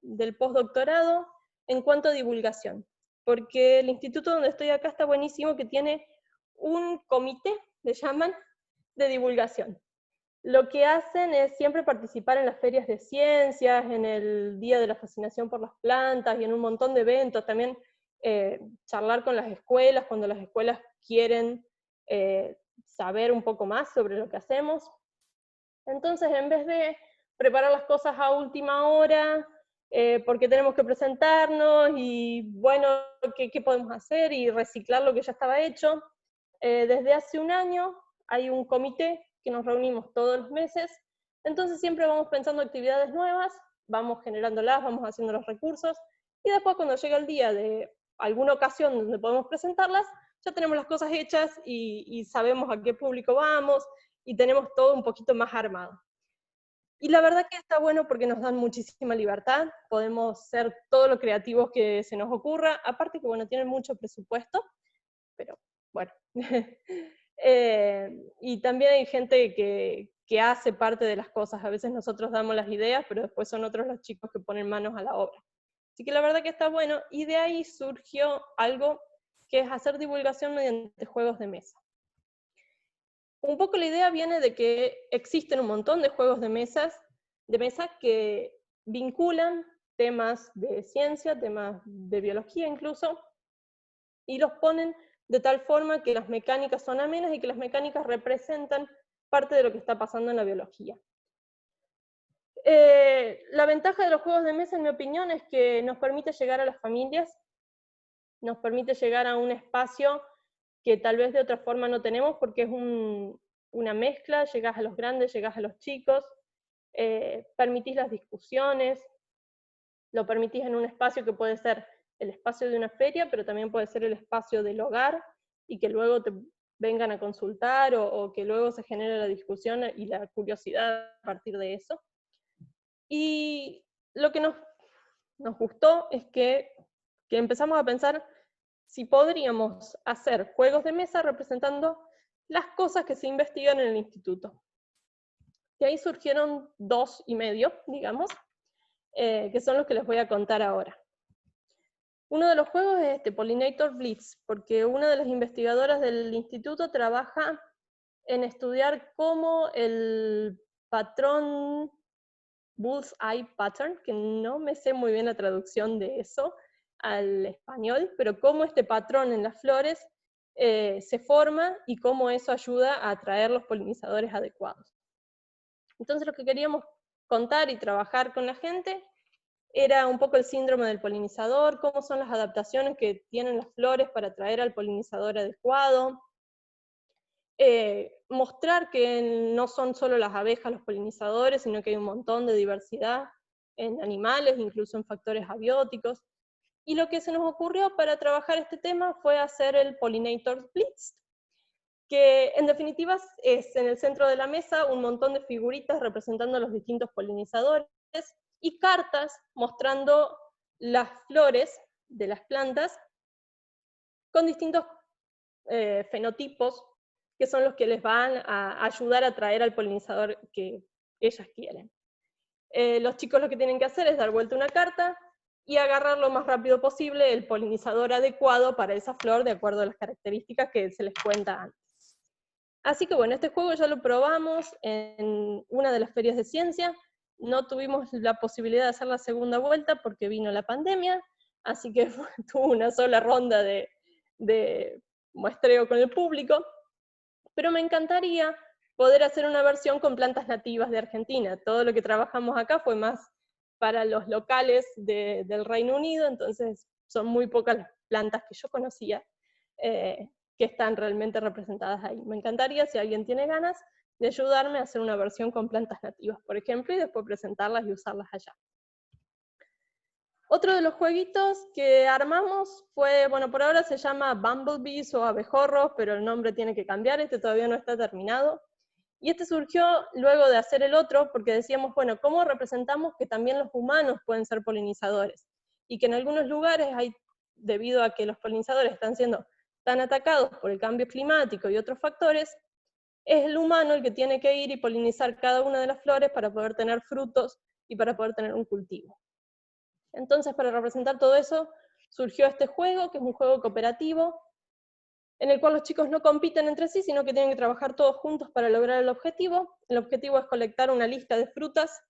del postdoctorado en cuanto a divulgación. Porque el instituto donde estoy acá está buenísimo, que tiene un comité, le llaman, de divulgación. Lo que hacen es siempre participar en las ferias de ciencias, en el Día de la Fascinación por las Plantas y en un montón de eventos. También charlar con las escuelas, cuando las escuelas quieren saber un poco más sobre lo que hacemos. Entonces, en vez de preparar las cosas a última hora, porque tenemos que presentarnos, y bueno, ¿qué podemos hacer? Y reciclar lo que ya estaba hecho. Desde hace un año hay un comité que nos reunimos todos los meses, entonces siempre vamos pensando actividades nuevas, vamos generándolas, vamos haciendo los recursos, y después cuando llega el día de alguna ocasión donde podemos presentarlas, ya tenemos las cosas hechas y sabemos a qué público vamos y tenemos todo un poquito más armado. Y la verdad que está bueno porque nos dan muchísima libertad, podemos ser todo lo creativos que se nos ocurra, aparte que bueno, tienen mucho presupuesto, pero bueno. Y también hay gente que hace parte de las cosas, a veces nosotros damos las ideas, pero después son otros los chicos que ponen manos a la obra. Así que la verdad que está bueno, y de ahí surgió algo que es hacer divulgación mediante juegos de mesa. Un poco la idea viene de que existen un montón de juegos de mesa que vinculan temas de ciencia, temas de biología incluso, y los ponen de tal forma que las mecánicas son amenas y que las mecánicas representan parte de lo que está pasando en la biología. La ventaja de los juegos de mesa, en mi opinión, es que nos permite llegar a las familias, nos permite llegar a un espacio que tal vez de otra forma no tenemos, porque es una mezcla, llegás a los grandes, llegás a los chicos, permitís las discusiones, lo permitís en un espacio que puede ser el espacio de una feria, pero también puede ser el espacio del hogar, y que luego te vengan a consultar, o que luego se genere la discusión y la curiosidad a partir de eso. Y lo que nos gustó es que empezamos a pensar si podríamos hacer juegos de mesa representando las cosas que se investigan en el instituto. Y ahí surgieron 2 y medio, digamos, que son los que les voy a contar ahora. Uno de los juegos es Pollinator Blitz, porque una de las investigadoras del instituto trabaja en estudiar cómo el patrón Bullseye Pattern, que no me sé muy bien la traducción de eso al español, pero cómo este patrón en las flores se forma y cómo eso ayuda a atraer los polinizadores adecuados. Entonces lo que queríamos contar y trabajar con la gente era un poco el síndrome del polinizador, cómo son las adaptaciones que tienen las flores para atraer al polinizador adecuado, mostrar que no son solo las abejas los polinizadores, sino que hay un montón de diversidad en animales, incluso en factores abióticos. Y lo que se nos ocurrió para trabajar este tema fue hacer el Pollinator Blitz, que en definitiva es en el centro de la mesa un montón de figuritas representando a los distintos polinizadores, y cartas mostrando las flores de las plantas con distintos fenotipos que son los que les van a ayudar a atraer al polinizador que ellas quieren. Los chicos lo que tienen que hacer es dar vuelta una carta y agarrar lo más rápido posible el polinizador adecuado para esa flor de acuerdo a las características que se les cuenta antes. Así que bueno, este juego ya lo probamos en una de las ferias de ciencia. No tuvimos la posibilidad de hacer la segunda vuelta porque vino la pandemia, así que tuvo una sola ronda de muestreo con el público, pero me encantaría poder hacer una versión con plantas nativas de Argentina. Todo lo que trabajamos acá fue más para los locales del Reino Unido, entonces son muy pocas las plantas que yo conocía que están realmente representadas ahí. Me encantaría, si alguien tiene ganas, de ayudarme a hacer una versión con plantas nativas, por ejemplo, y después presentarlas y usarlas allá. Otro de los jueguitos que armamos fue, bueno, por ahora se llama Bumblebees o abejorros, pero el nombre tiene que cambiar, este todavía no está terminado. Y este surgió luego de hacer el otro, porque decíamos, bueno, ¿cómo representamos que también los humanos pueden ser polinizadores? Y que en algunos lugares hay, debido a que los polinizadores están siendo tan atacados por el cambio climático y otros factores, es el humano el que tiene que ir y polinizar cada una de las flores para poder tener frutos y para poder tener un cultivo. Entonces, para representar todo eso, surgió este juego, que es un juego cooperativo, en el cual los chicos no compiten entre sí, sino que tienen que trabajar todos juntos para lograr el objetivo. El objetivo es colectar una lista de frutas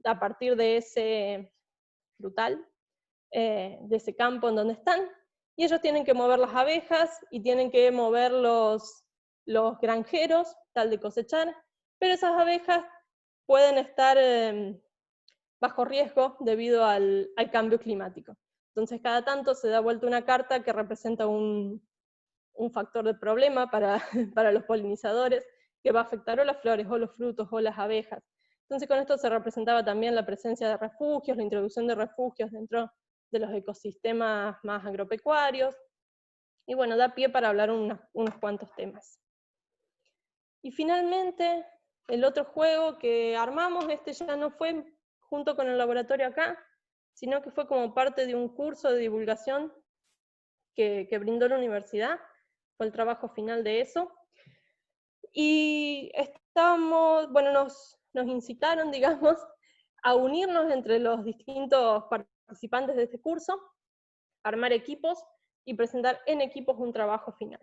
a partir de ese frutal, de ese campo en donde están, y ellos tienen que mover las abejas y tienen que mover los granjeros, tal de cosechar, pero esas abejas pueden estar bajo riesgo debido al cambio climático. Entonces cada tanto se da vuelta una carta que representa un factor de problema para, para los polinizadores, que va a afectar o las flores, o los frutos, o las abejas. Entonces con esto se representaba también la presencia de refugios, la introducción de refugios dentro de los ecosistemas más agropecuarios, Y bueno, da pie para hablar unos cuantos temas. Y finalmente, el otro juego que armamos, este ya no fue junto con el laboratorio acá, sino que fue como parte de un curso de divulgación que brindó la universidad, fue el trabajo final de eso. Y nos incitaron, digamos, a unirnos entre los distintos participantes de este curso, armar equipos y presentar en equipos un trabajo final.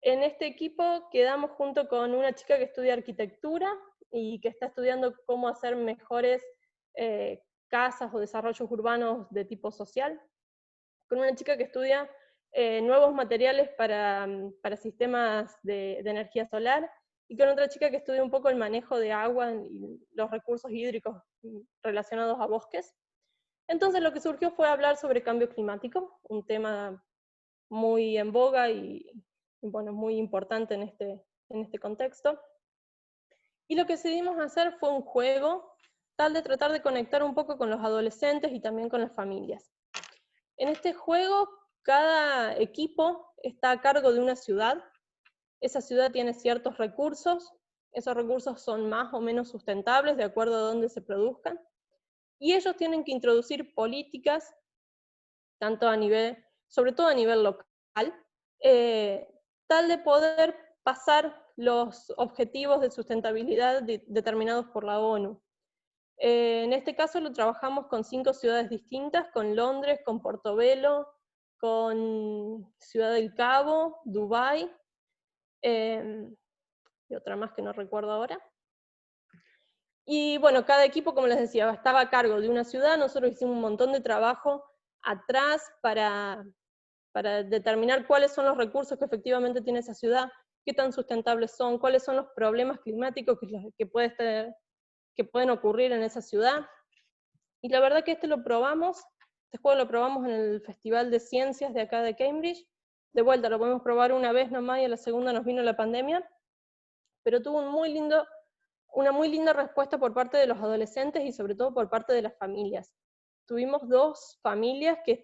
En este equipo quedamos junto con una chica que estudia arquitectura y que está estudiando cómo hacer mejores casas o desarrollos urbanos de tipo social, con una chica que estudia nuevos materiales para sistemas de energía solar, y con otra chica que estudia un poco el manejo de agua y los recursos hídricos relacionados a bosques. Entonces lo que surgió fue hablar sobre cambio climático, un tema muy en boga y bueno, muy importante en este contexto. Y lo que decidimos hacer fue un juego, tal de tratar de conectar un poco con los adolescentes y también con las familias. En este juego, cada equipo está a cargo de una ciudad. Esa ciudad tiene ciertos recursos, esos recursos son más o menos sustentables de acuerdo a dónde se produzcan, y ellos tienen que introducir políticas, sobre todo a nivel local, tal de poder pasar los objetivos de sustentabilidad determinados por la ONU. En este caso lo trabajamos con 5 ciudades distintas, con Londres, con Portobelo, con Ciudad del Cabo, Dubái, y otra más que no recuerdo ahora. Y bueno, cada equipo, como les decía, estaba a cargo de una ciudad. Nosotros hicimos un montón de trabajo atrás para determinar cuáles son los recursos que efectivamente tiene esa ciudad, qué tan sustentables son, cuáles son los problemas climáticos que pueden ocurrir en esa ciudad. Y la verdad que este juego lo probamos en el Festival de Ciencias de acá de Cambridge. De vuelta, lo podemos probar una vez nomás y a la segunda nos vino la pandemia, pero tuvo una muy linda respuesta por parte de los adolescentes y sobre todo por parte de las familias. Tuvimos 2 familias que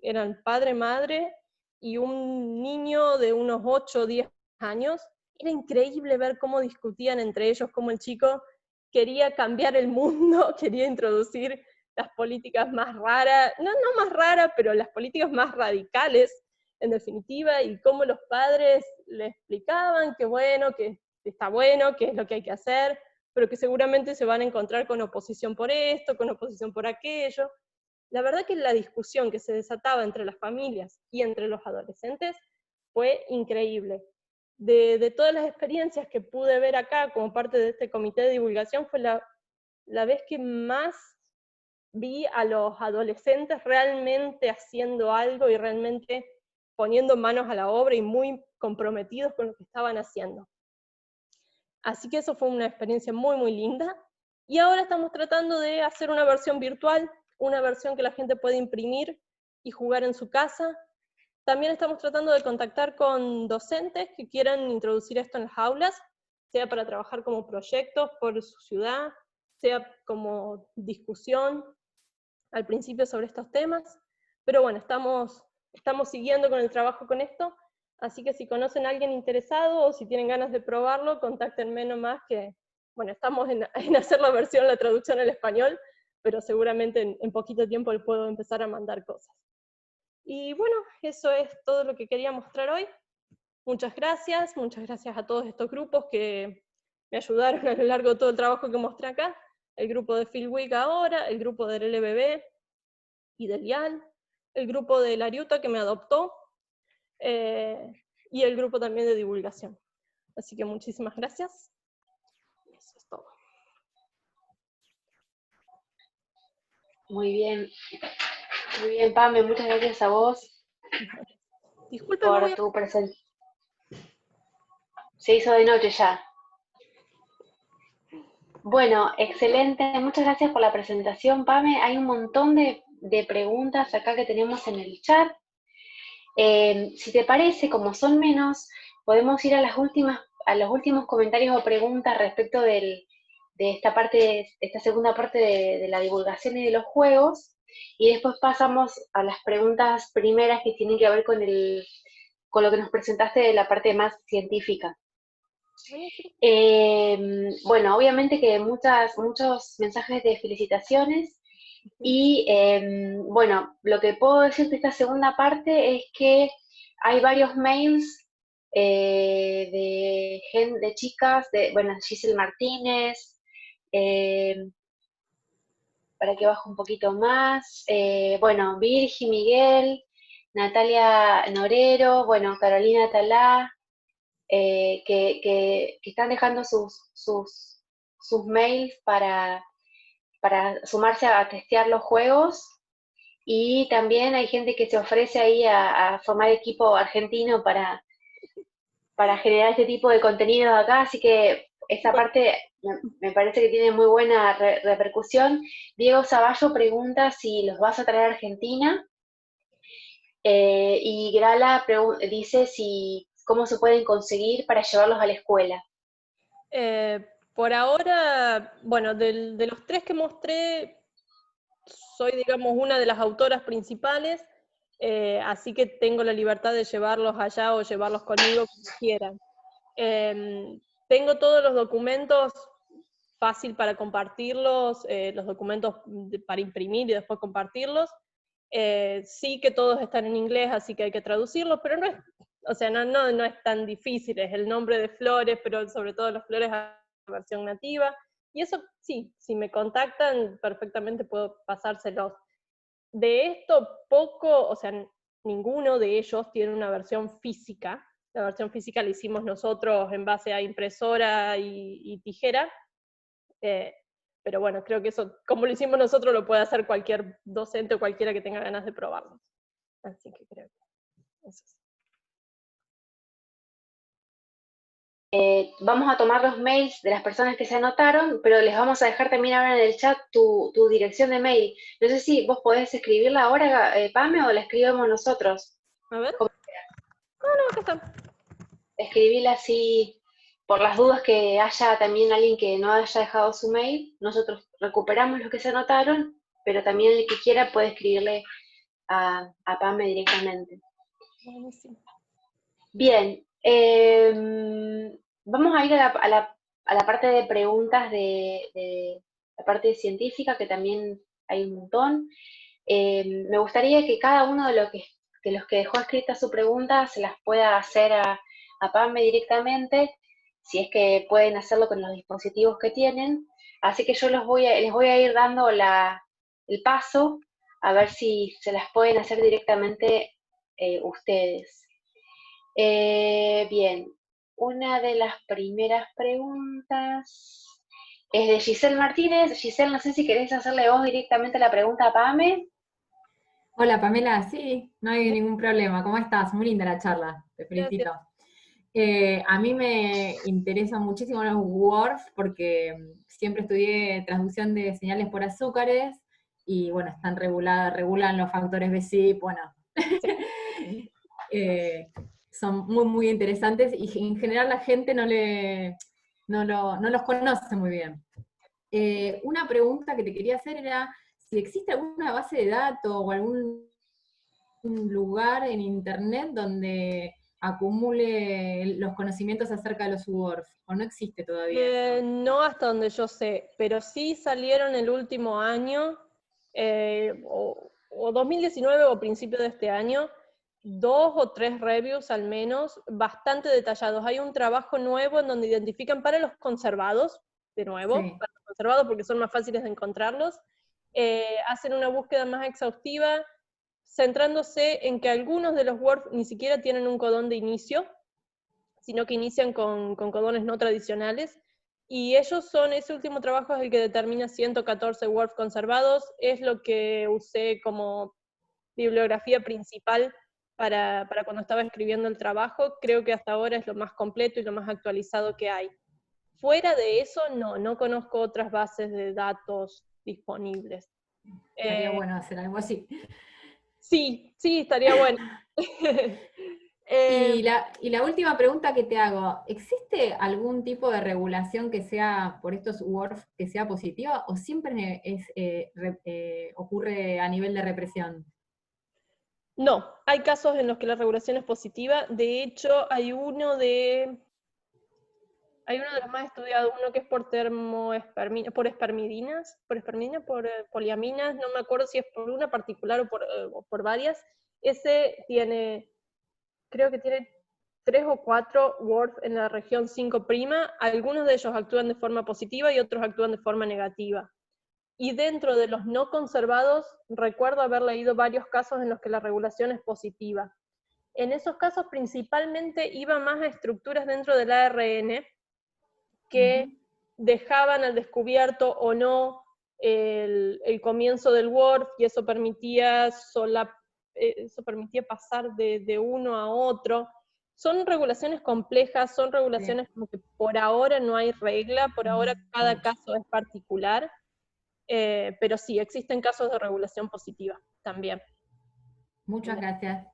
eran padre, madre y un niño de unos 8 o 10 años. Era increíble ver cómo discutían entre ellos, cómo el chico quería cambiar el mundo, quería introducir las políticas más raras, no más raras, pero las políticas más radicales, en definitiva, y cómo los padres le explicaban que bueno, que está bueno, que es lo que hay que hacer, pero que seguramente se van a encontrar con oposición por esto, con oposición por aquello. La verdad que la discusión que se desataba entre las familias y entre los adolescentes fue increíble. De todas las experiencias que pude ver acá como parte de este comité de divulgación, fue la vez que más vi a los adolescentes realmente haciendo algo y realmente poniendo manos a la obra y muy comprometidos con lo que estaban haciendo. Así que eso fue una experiencia muy, muy linda. Y ahora estamos tratando de hacer una versión virtual, una versión que la gente puede imprimir y jugar en su casa. También estamos tratando de contactar con docentes que quieran introducir esto en las aulas, sea para trabajar como proyectos por su ciudad, sea como discusión al principio sobre estos temas. Pero bueno, estamos siguiendo con el trabajo con esto, así que si conocen a alguien interesado o si tienen ganas de probarlo, contáctenme nomás que, bueno, estamos en hacer la versión, la traducción al español, pero seguramente en poquito tiempo les puedo empezar a mandar cosas. Y bueno, eso es todo lo que quería mostrar hoy. Muchas gracias a todos estos grupos que me ayudaron a lo largo de todo el trabajo que mostré acá, el grupo de Fieldweek ahora, el grupo del LBB y del IAL, el grupo de la Ariuta que me adoptó, y el grupo también de divulgación. Así que muchísimas gracias. Eso es todo. Muy bien, Pame, muchas gracias a vos. Disculpen, por tu presencia. Se hizo de noche ya. Bueno, excelente. Muchas gracias por la presentación, Pame. Hay un montón de preguntas acá que tenemos en el chat. Si te parece, como son menos, podemos ir a los últimos comentarios o preguntas respecto de esta segunda parte de la divulgación y de los juegos, y después pasamos a las preguntas primeras que tienen que ver con el con lo que nos presentaste de la parte más científica. Bueno, obviamente que muchos mensajes de felicitaciones y bueno, lo que puedo decir de esta segunda parte es que hay varios mails de chicas, bueno, Giselle Martínez, para que baje un poquito más, bueno, Virgi Miguel, Natalia Norero, bueno, Carolina Talá, que están dejando sus mails para sumarse a testear los juegos. Y también hay gente que se ofrece ahí a formar equipo argentino para generar este tipo de contenidos acá, así que esa parte me parece que tiene muy buena repercusión. Diego Zavallo pregunta si los vas a traer a Argentina, y Grala dice cómo se pueden conseguir para llevarlos a la escuela. Por ahora, bueno, de los 3 que mostré, soy, digamos, una de las autoras principales, así que tengo la libertad de llevarlos allá o llevarlos conmigo como quieran. Tengo todos los documentos fácil para compartirlos, los documentos para imprimir y después compartirlos. Sí que todos están en inglés, así que hay que traducirlos, pero no es, o sea, no es tan difícil, es el nombre de flores, pero sobre todo las flores a la versión nativa, y eso sí, si me contactan, perfectamente puedo pasárselos. De esto poco, o sea, ninguno de ellos tiene una versión física. La versión física la hicimos nosotros en base a impresora y tijera, pero bueno, creo que eso, como lo hicimos nosotros, lo puede hacer cualquier docente o cualquiera que tenga ganas de probarlo. Así que creo que eso es. Vamos a tomar los mails de las personas que se anotaron, pero les vamos a dejar también ahora en el chat tu dirección de mail. No sé si vos podés escribirla ahora, Pame, o la escribimos nosotros. A ver. Como No, acá está. escribirla así, por las dudas que haya también alguien que no haya dejado su mail. Nosotros recuperamos los que se anotaron, pero también el que quiera puede escribirle a Pame directamente. Buenísimo. Bien, vamos a ir a la parte de preguntas de la parte científica, que también hay un montón. Me gustaría que cada uno de los que dejó escrita su pregunta se las pueda hacer a Pame directamente, si es que pueden hacerlo con los dispositivos que tienen. Así que yo les voy a ir dando el paso, a ver si se las pueden hacer directamente ustedes. Bien, una de las primeras preguntas es de Giselle Martínez. Giselle, no sé si querés hacerle vos directamente la pregunta a Pame. Hola Pamela, sí, no hay ningún problema. ¿Cómo estás? Muy linda la charla, te felicito. A mí me interesan muchísimo los WORF porque siempre estudié transducción de señales por azúcares y bueno, están regulan los factores BSIP, bueno. Son muy, muy interesantes y en general la gente no los conoce muy bien. Una pregunta que te quería hacer era si existe alguna base de datos o algún lugar en internet donde acumule los conocimientos acerca de los WORF, o no existe todavía eso. No hasta donde yo sé, pero sí salieron el último año, o 2019 o principio de este año, 2 o 3 reviews al menos, bastante detallados. Hay un trabajo nuevo en donde identifican para los conservados, de nuevo, Sí. para los conservados porque son más fáciles de encontrarlos, hacen una búsqueda más exhaustiva, centrándose en que algunos de los WORF ni siquiera tienen un codón de inicio, sino que inician con codones no tradicionales, y ese último trabajo es el que determina 114 WORF conservados, es lo que usé como bibliografía principal para cuando estaba escribiendo el trabajo. Creo que hasta ahora es lo más completo y lo más actualizado que hay. Fuera de eso, no conozco otras bases de datos disponibles. Estaría bueno hacer algo así. Sí, estaría bueno. Y la última pregunta que te hago, ¿existe algún tipo de regulación que sea, por estos WORF, que sea positiva, o siempre ocurre a nivel de represión? No, hay casos en los que la regulación es positiva. De hecho, hay uno de los más estudiados, uno que es por poliaminas, no me acuerdo si es por una particular o por varias. Ese tiene, creo que tiene 3 o 4 WRF en la región 5', algunos de ellos actúan de forma positiva y otros actúan de forma negativa. Y dentro de los no conservados, recuerdo haber leído varios casos en los que la regulación es positiva. En esos casos principalmente iba más a estructuras dentro del ARN que dejaban al descubierto o no el comienzo del WRF, y eso permitía pasar de uno a otro. Son regulaciones complejas, son regulaciones como que por ahora no hay regla, por ahora cada caso es particular, pero sí, existen casos de regulación positiva también. Muchas gracias.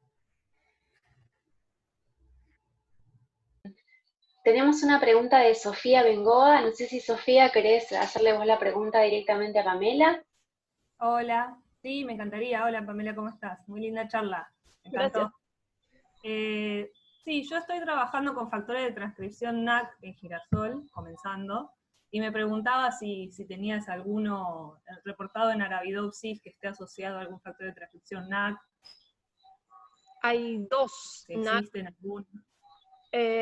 Tenemos una pregunta de Sofía Bengoa. No sé si Sofía querés hacerle vos la pregunta directamente a Pamela. Hola, sí, me encantaría. Hola Pamela, ¿cómo estás? Muy linda charla. Me encantó. Sí, yo estoy trabajando con factores de transcripción NAC en girasol, comenzando, y me preguntaba si tenías alguno reportado en Arabidopsis que esté asociado a algún factor de transcripción NAC. Hay 2 NAC. ¿Existen algunos?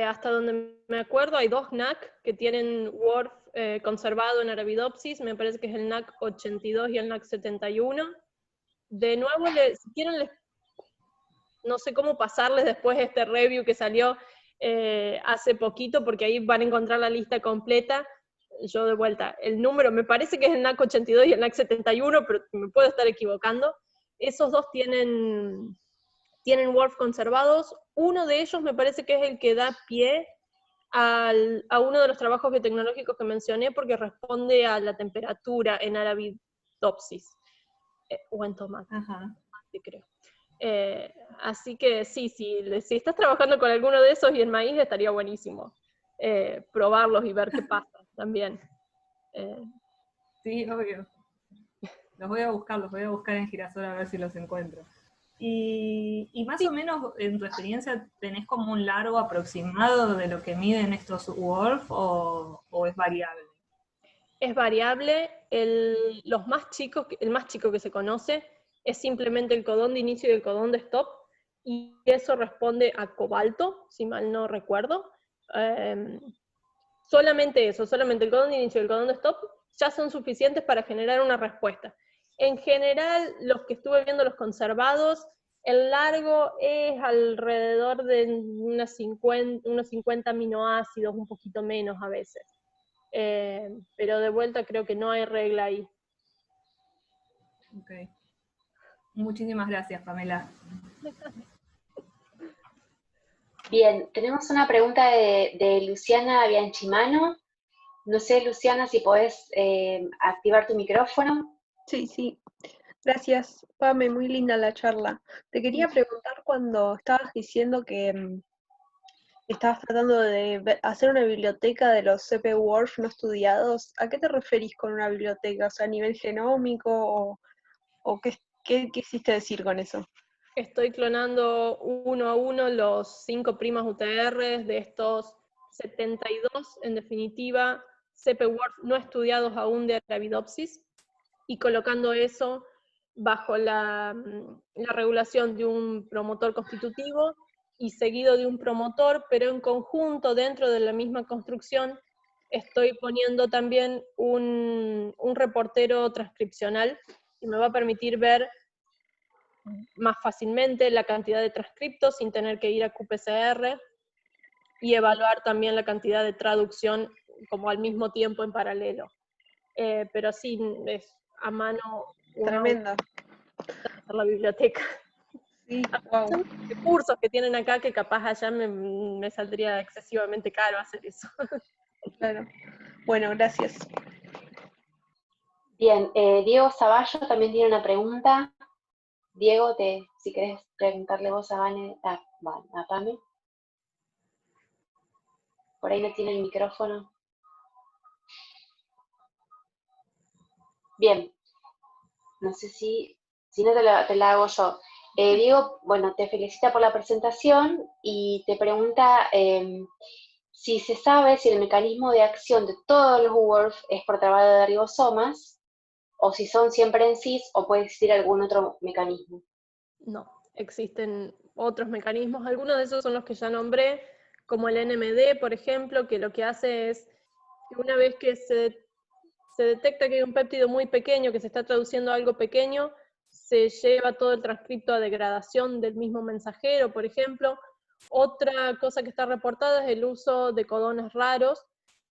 Hasta donde me acuerdo, hay 2 NAC que tienen WRF conservado en Arabidopsis, me parece que es el NAC 82 y el NAC 71. De nuevo, si quieren, no sé cómo pasarles después este review que salió hace poquito, porque ahí van a encontrar la lista completa. Yo de vuelta, el número me parece que es el NAC 82 y el NAC 71, pero me puedo estar equivocando. Esos 2 tienen WRF conservados. Uno de ellos me parece que es el que da pie a uno de los trabajos biotecnológicos que mencioné, porque responde a la temperatura en Arabidopsis, o en tomate, creo. Así que sí, si estás trabajando con alguno de esos y en maíz, estaría buenísimo probarlos y ver qué pasa también. Sí, obvio. Los voy a buscar en girasol a ver si los encuentro. Y más o menos, en tu experiencia, ¿tenés como un largo aproximado de lo que miden estos WRF o es variable? Es variable. El más chico que se conoce es simplemente el codón de inicio y el codón de stop, y eso responde a cobalto, si mal no recuerdo. Solamente eso, solamente el codón de inicio y el codón de stop ya son suficientes para generar una respuesta. En general, los que estuve viendo, los conservados, el largo es alrededor de unos 50 aminoácidos, un poquito menos a veces. Pero de vuelta creo que no hay regla ahí. Ok. Muchísimas gracias, Pamela. Bien, tenemos una pregunta de Luciana Bianchimano. No sé, Luciana, si podés activar tu micrófono. Sí. Gracias, Pame, muy linda la charla. Te quería preguntar, cuando estabas diciendo que estabas tratando de hacer una biblioteca de los CP-WRF no estudiados, ¿a qué te referís con una biblioteca? O sea, ¿a nivel genómico o qué quisiste decir con eso? Estoy clonando uno a uno los 5' UTR de estos 72, en definitiva, CP-WRF no estudiados aún de Arabidopsis, y colocando eso bajo la regulación de un promotor constitutivo y seguido de un promotor, pero en conjunto, dentro de la misma construcción, estoy poniendo también un reportero transcripcional que me va a permitir ver más fácilmente la cantidad de transcriptos sin tener que ir a qPCR, y evaluar también la cantidad de traducción como al mismo tiempo en paralelo. Pero sí, es a mano. Tremendo. Hacer la biblioteca. Sí, wow. Son recursos que tienen acá que capaz allá me saldría excesivamente caro hacer eso. Claro. Bueno, gracias. Bien, Diego Zavallo también tiene una pregunta. Diego, si querés preguntarle vos a Pame. Por ahí no tiene el micrófono. Bien. No sé si no te la hago yo. Diego, bueno, te felicita por la presentación y te pregunta si se sabe si el mecanismo de acción de todos los WORF es por trabajo de ribosomas, o si son siempre en cis, o puede existir algún otro mecanismo. No, existen otros mecanismos, algunos de esos son los que ya nombré, como el NMD, por ejemplo, que lo que hace es que una vez que se detecta que hay un péptido muy pequeño, que se está traduciendo a algo pequeño, se lleva todo el transcripto a degradación del mismo mensajero, por ejemplo. Otra cosa que está reportada es el uso de codones raros,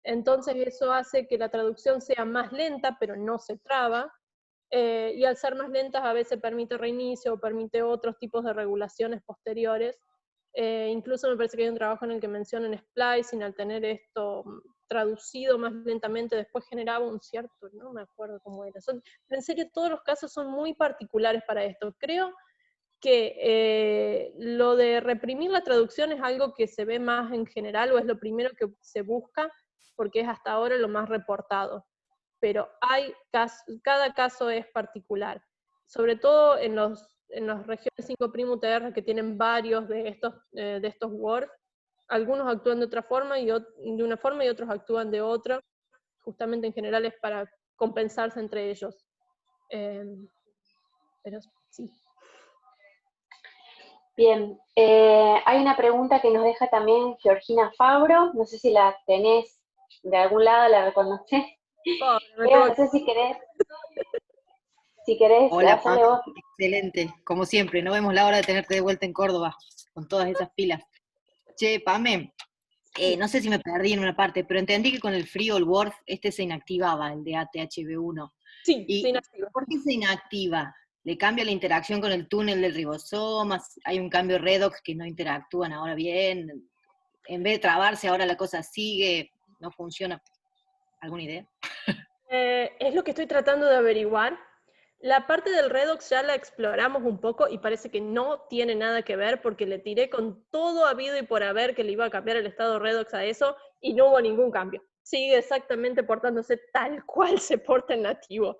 entonces eso hace que la traducción sea más lenta, pero no se traba, y al ser más lentas a veces permite reinicio o permite otros tipos de regulaciones posteriores. Incluso me parece que hay un trabajo en el que mencionan splicing, al tener esto traducido más lentamente, después generaba un cierto, no me acuerdo cómo era. Pero en serio, todos los casos son muy particulares para esto. Creo que lo de reprimir la traducción es algo que se ve más en general, o es lo primero que se busca, porque es hasta ahora lo más reportado. Pero cada caso es particular. Sobre todo en las regiones 5' UTR que tienen varios de estos words, algunos actúan de otra forma de una forma y otros actúan de otra. Justamente en general es para compensarse entre ellos. Pero sí. Bien, hay una pregunta que nos deja también Georgina Fabro, no sé si la tenés de algún lado, la reconoces. Pero no sé si querés Hola, Pam. hacerle vos. Excelente, como siempre, no vemos la hora de tenerte de vuelta en Córdoba, con todas esas pilas. Che, Pame, no sé si me perdí en una parte, pero entendí que con el frío, el Word, se inactivaba, el de ATHB1. Sí, ¿Y se inactiva. por qué se inactiva? ¿Le cambia la interacción con el túnel del ribosoma? ¿Hay un cambio redox que no interactúan ahora bien? En vez de trabarse, ahora la cosa sigue, no funciona. ¿Alguna idea? Es lo que estoy tratando de averiguar. La parte del redox ya la exploramos un poco y parece que no tiene nada que ver, porque le tiré con todo habido y por haber que le iba a cambiar el estado redox a eso y no hubo ningún cambio. Sigue exactamente portándose tal cual se porta en nativo.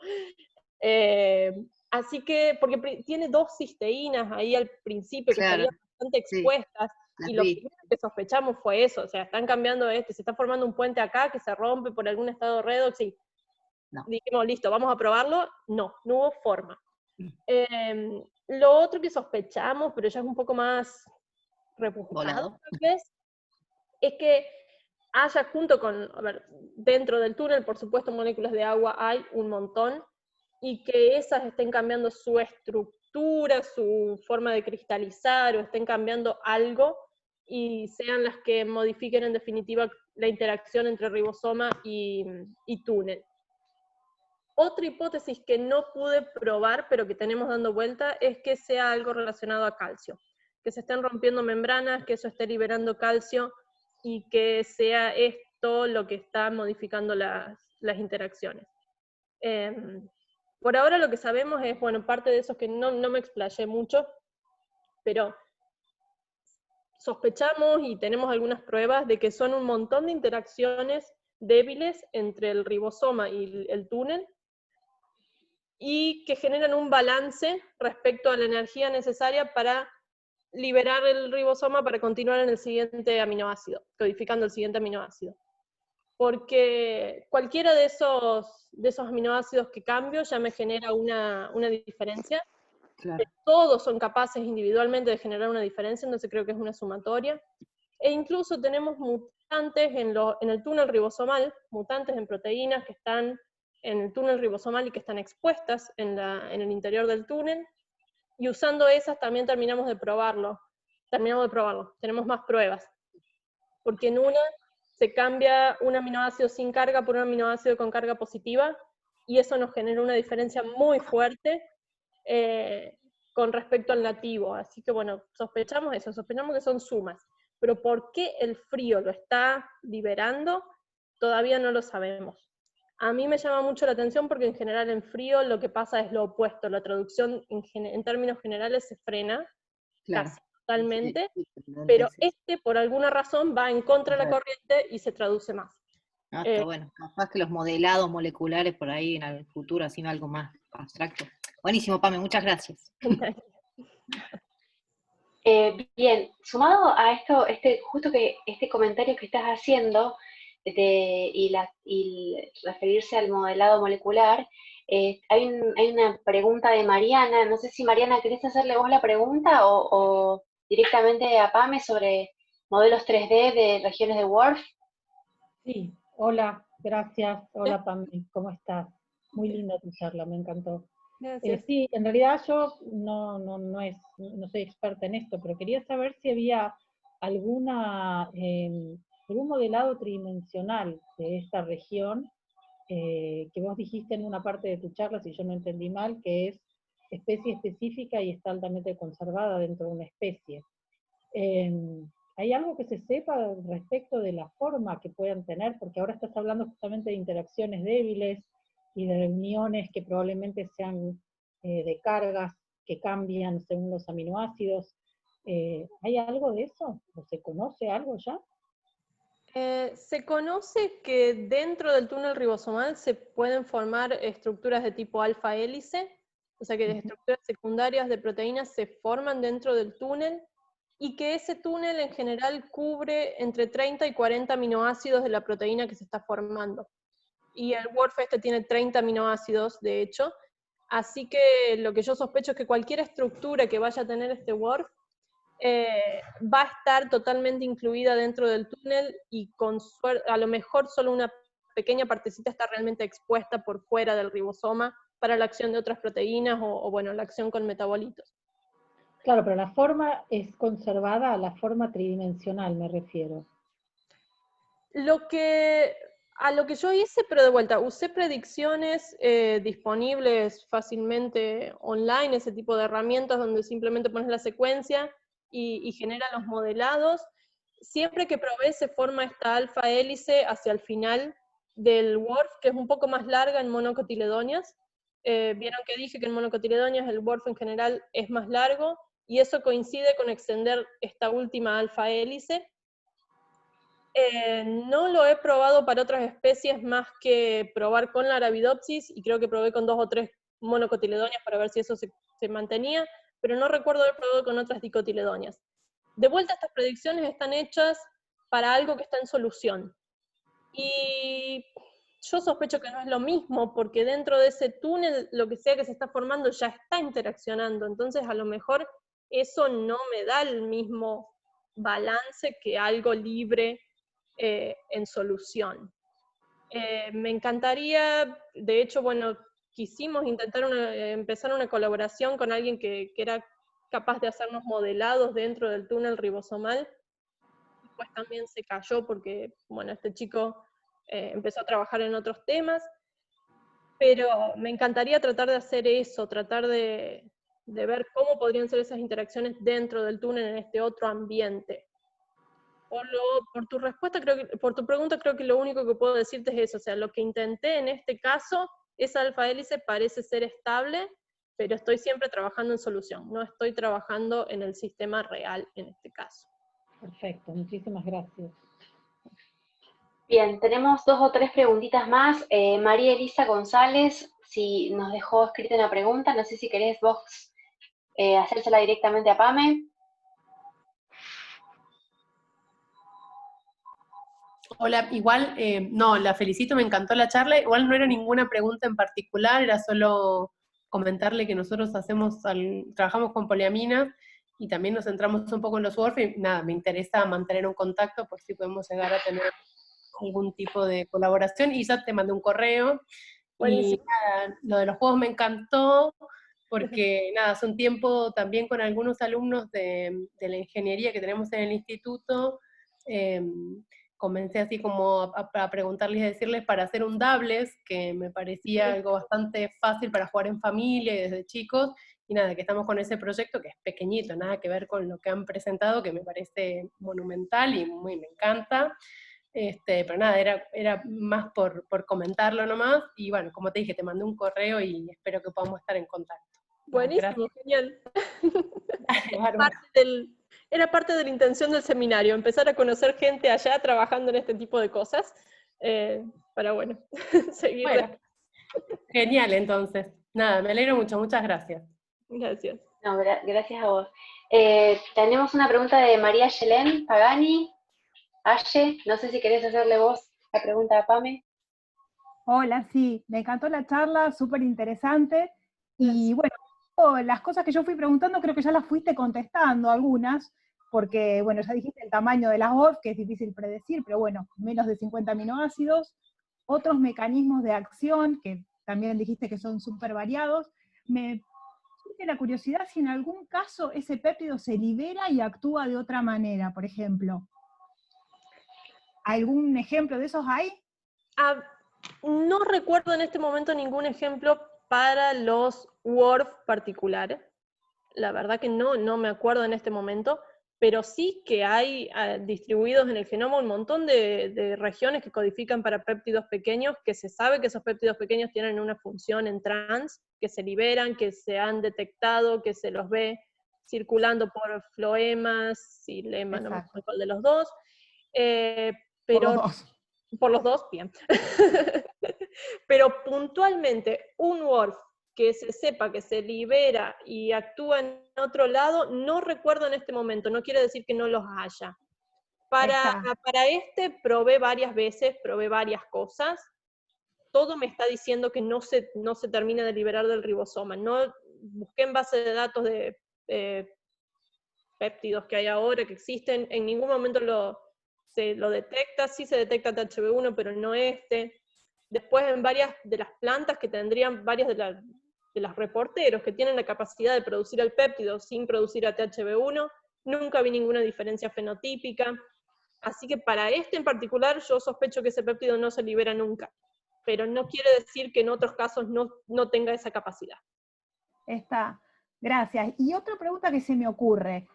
Así que, porque tiene dos cisteínas ahí al principio que Claro, estarían bastante sí, expuestas, las y lo vi. primero que sospechamos fue eso, o sea, están cambiando se está formando un puente acá que se rompe por algún estado redox y No. dijimos, listo, vamos a probarlo. No hubo forma. Lo otro que sospechamos, pero ya es un poco más rebuscado, Volado. tal vez, es que haya junto con, a ver, dentro del túnel, por supuesto, moléculas de agua hay un montón, y que esas estén cambiando su estructura, su forma de cristalizar, o estén cambiando algo, y sean las que modifiquen en definitiva la interacción entre ribosoma y túnel. Otra hipótesis que no pude probar, pero que tenemos dando vuelta, es que sea algo relacionado a calcio, que se estén rompiendo membranas, que eso esté liberando calcio, y que sea esto lo que está modificando las interacciones. Por ahora lo que sabemos es, bueno, parte de eso es que no me explayé mucho, pero sospechamos y tenemos algunas pruebas de que son un montón de interacciones débiles entre el ribosoma y el túnel, y que generan un balance respecto a la energía necesaria para liberar el ribosoma para continuar en el siguiente aminoácido, codificando el siguiente aminoácido. Porque cualquiera de esos aminoácidos que cambio ya me genera una diferencia. Claro. Todos son capaces individualmente de generar una diferencia, entonces creo que es una sumatoria. E incluso tenemos mutantes en el túnel ribosomal, mutantes en proteínas que están en el túnel ribosomal y que están expuestas en el interior del túnel, y usando esas también terminamos de probarlo, tenemos más pruebas, porque en una se cambia un aminoácido sin carga por un aminoácido con carga positiva, y eso nos genera una diferencia muy fuerte con respecto al nativo. Así que bueno, sospechamos que son sumas, pero por qué el frío lo está liberando todavía no lo sabemos. A mí me llama mucho la atención porque en general en frío lo que pasa es lo opuesto, la traducción en términos generales se frena, Claro. casi totalmente, Sí, pero sí. por alguna razón va en contra de la corriente y se traduce más. No, está bueno. Capaz que los modelados moleculares por ahí en el futuro, haciendo algo más abstracto. Buenísimo, Pame, muchas gracias. Bien, sumado a esto, justo que este comentario que estás haciendo y referirse al modelado molecular, hay una pregunta de Mariana. No sé si Mariana, ¿querés hacerle vos la pregunta o directamente a Pame sobre modelos 3D de regiones de WRF? Sí, hola, gracias. Hola Pami, ¿cómo estás? Muy linda tu charla, me encantó. Gracias. Sí, en realidad yo no soy experta en esto, pero quería saber si había algún modelado tridimensional de esta región, que vos dijiste en una parte de tu charla, si yo no entendí mal, que es especie específica y está altamente conservada dentro de una especie. ¿Hay algo que se sepa respecto de la forma que puedan tener? Porque ahora estás hablando justamente de interacciones débiles y de uniones que probablemente sean de cargas que cambian según los aminoácidos. ¿Hay algo de eso? ¿O se conoce algo ya? Se conoce que dentro del túnel ribosomal se pueden formar estructuras de tipo alfa hélice, o sea que las estructuras secundarias de proteínas se forman dentro del túnel, y que ese túnel en general cubre entre 30 y 40 aminoácidos de la proteína que se está formando. Y el WRF tiene 30 aminoácidos, de hecho, así que lo que yo sospecho es que cualquier estructura que vaya a tener este WRF va a estar totalmente incluida dentro del túnel, y a lo mejor solo una pequeña partecita está realmente expuesta por fuera del ribosoma para la acción de otras proteínas o bueno, la acción con metabolitos. Claro, pero la forma es conservada a la forma tridimensional, me refiero. A lo que yo hice, pero de vuelta, usé predicciones disponibles fácilmente online, ese tipo de herramientas donde simplemente pones la secuencia y genera los modelados. Siempre que probé se forma esta alfa hélice hacia el final del WRF, que es un poco más larga en monocotiledonias. Vieron que dije que en monocotiledonias el WRF en general es más largo, y eso coincide con extender esta última alfa hélice. No lo he probado para otras especies más que probar con la Arabidopsis, y creo que probé con 2 o 3 monocotiledonias para ver si eso se mantenía, pero no recuerdo haber probado con otras dicotiledonias. De vuelta, estas predicciones están hechas para algo que está en solución. Y yo sospecho que no es lo mismo, porque dentro de ese túnel, lo que sea que se está formando ya está interaccionando, entonces a lo mejor eso no me da el mismo balance que algo libre en solución. Me encantaría, de hecho, bueno, quisimos intentar empezar una colaboración con alguien que era capaz de hacernos modelados dentro del túnel ribosomal. Después también se cayó porque, bueno, este chico empezó a trabajar en otros temas, pero me encantaría tratar de hacer eso, tratar de ver cómo podrían ser esas interacciones dentro del túnel en este otro ambiente. Por tu respuesta, por tu pregunta, creo que lo único que puedo decirte es eso. O sea, lo que intenté en este caso, esa alfa hélice parece ser estable, pero estoy siempre trabajando en solución. No estoy trabajando en el sistema real en este caso. Perfecto, muchísimas gracias. Bien, tenemos 2 o 3 preguntitas más. María Elisa González, si nos dejó escrita una pregunta, no sé si querés vos hacérsela directamente a Pame. Hola, igual, no, la felicito, me encantó la charla. Igual no era ninguna pregunta en particular, era solo comentarle que nosotros trabajamos con poliamina y también nos centramos un poco en los WRF, y nada, me interesa mantener un contacto por si podemos llegar a tener algún tipo de colaboración, y ya te mandé un correo. Buenísimo. Y nada, lo de los juegos me encantó, porque nada, hace un tiempo también con algunos alumnos de la ingeniería que tenemos en el instituto, comencé así como a preguntarles y decirles para hacer un doubles, que me parecía algo bastante fácil para jugar en familia y desde chicos, y nada, que estamos con ese proyecto que es pequeñito, nada que ver con lo que han presentado, que me parece monumental y me encanta. Pero nada, era más por comentarlo nomás, y bueno, como te dije, te mandé un correo y espero que podamos estar en contacto. Buenísimo, genial. Bárbaro. Era parte de la intención del seminario, empezar a conocer gente allá trabajando en este tipo de cosas, para bueno, seguir. Bueno, genial entonces. Nada, me alegro mucho, muchas gracias. Gracias. No, gracias a vos. Tenemos una pregunta de María Yelén Pagani. Aye, no sé si querés hacerle vos la pregunta a Pame. Hola, sí, me encantó la charla, súper interesante. Y bueno, las cosas que yo fui preguntando creo que ya las fuiste contestando algunas, porque bueno, ya dijiste el tamaño de las ORF, que es difícil predecir, pero bueno, menos de 50 aminoácidos, otros mecanismos de acción, que también dijiste que son súper variados. Me surge la curiosidad si en algún caso ese péptido se libera y actúa de otra manera, por ejemplo. ¿Algún ejemplo de esos hay? No recuerdo en este momento ningún ejemplo para los WORF particulares. La verdad que no me acuerdo en este momento, pero sí que hay distribuidos en el genoma un montón de regiones que codifican para péptidos pequeños, que se sabe que esos péptidos pequeños tienen una función en trans, que se liberan, que se han detectado, que se los ve circulando por floemas, xilema, no me acuerdo cuál de los dos. Pero por los dos. Por los dos, bien. Pero puntualmente, un WORF que se sepa que se libera y actúa en otro lado, no recuerdo en este momento, no quiere decir que no los haya. Para este probé varias veces, probé varias cosas, todo me está diciendo que no se termina de liberar del ribosoma. No busqué en base de datos de péptidos que hay ahora, que existen, en ningún momento se lo detecta, sí se detecta THB1, pero no este. Después en varias de las plantas que tendrían, varias de las reporteros que tienen la capacidad de producir el péptido sin producir a THB1, nunca vi ninguna diferencia fenotípica. Así que para este en particular yo sospecho que ese péptido no se libera nunca, pero no quiere decir que en otros casos no tenga esa capacidad. Gracias. Y otra pregunta que se me ocurre,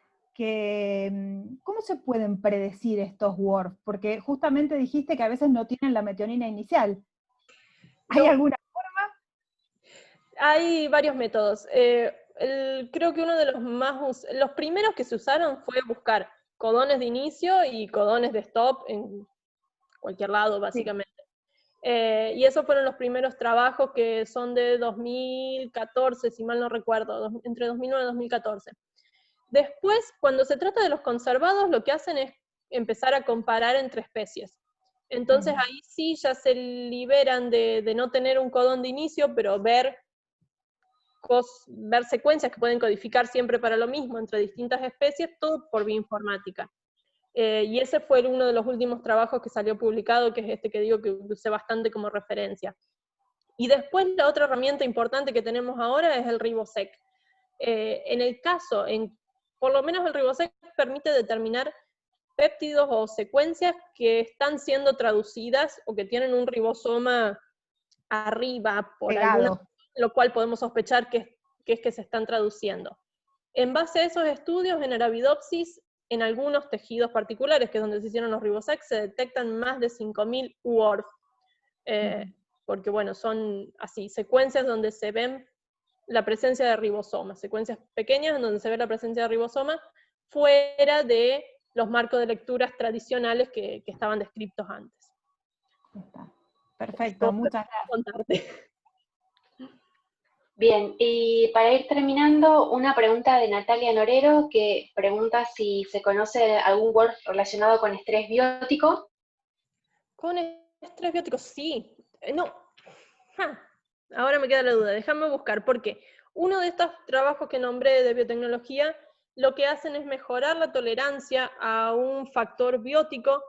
¿cómo se pueden predecir estos WORF? Porque justamente dijiste que a veces no tienen la metionina inicial. ¿Hay alguna forma? Hay varios métodos. Creo que uno de los primeros que se usaron fue buscar codones de inicio y codones de stop en cualquier lado, básicamente. Sí. Y esos fueron los primeros trabajos que son de 2014, si mal no recuerdo, entre 2009 y 2014. Después, cuando se trata de los conservados, lo que hacen es empezar a comparar entre especies. Entonces ahí sí ya se liberan de no tener un codón de inicio, pero ver secuencias que pueden codificar siempre para lo mismo entre distintas especies, todo por bioinformática. Y ese fue uno de los últimos trabajos que salió publicado, que es este que digo que usé bastante como referencia. Y después la otra herramienta importante que tenemos ahora es el RiboSeq. En el caso, por lo menos el RiboSeq permite determinar péptidos o secuencias que están siendo traducidas o que tienen un ribosoma arriba por alguna, lo cual podemos sospechar que es que se están traduciendo. En base a esos estudios, en Arabidopsis, en algunos tejidos particulares, que es donde se hicieron los RiboSeq, se detectan más de 5.000 WORF, porque bueno, son así, secuencias donde se ven la presencia de ribosomas, secuencias pequeñas en donde se ve la presencia de ribosomas, fuera de los marcos de lecturas tradicionales que estaban descritos antes. Perfecto, muchas gracias. Bien, y para ir terminando, una pregunta de Natalia Norero, que pregunta si se conoce algún WORF relacionado con estrés biótico. Con estrés biótico, sí. No. Ahora me queda la duda, déjame buscar, porque uno de estos trabajos que nombré de biotecnología, lo que hacen es mejorar la tolerancia a un factor biótico,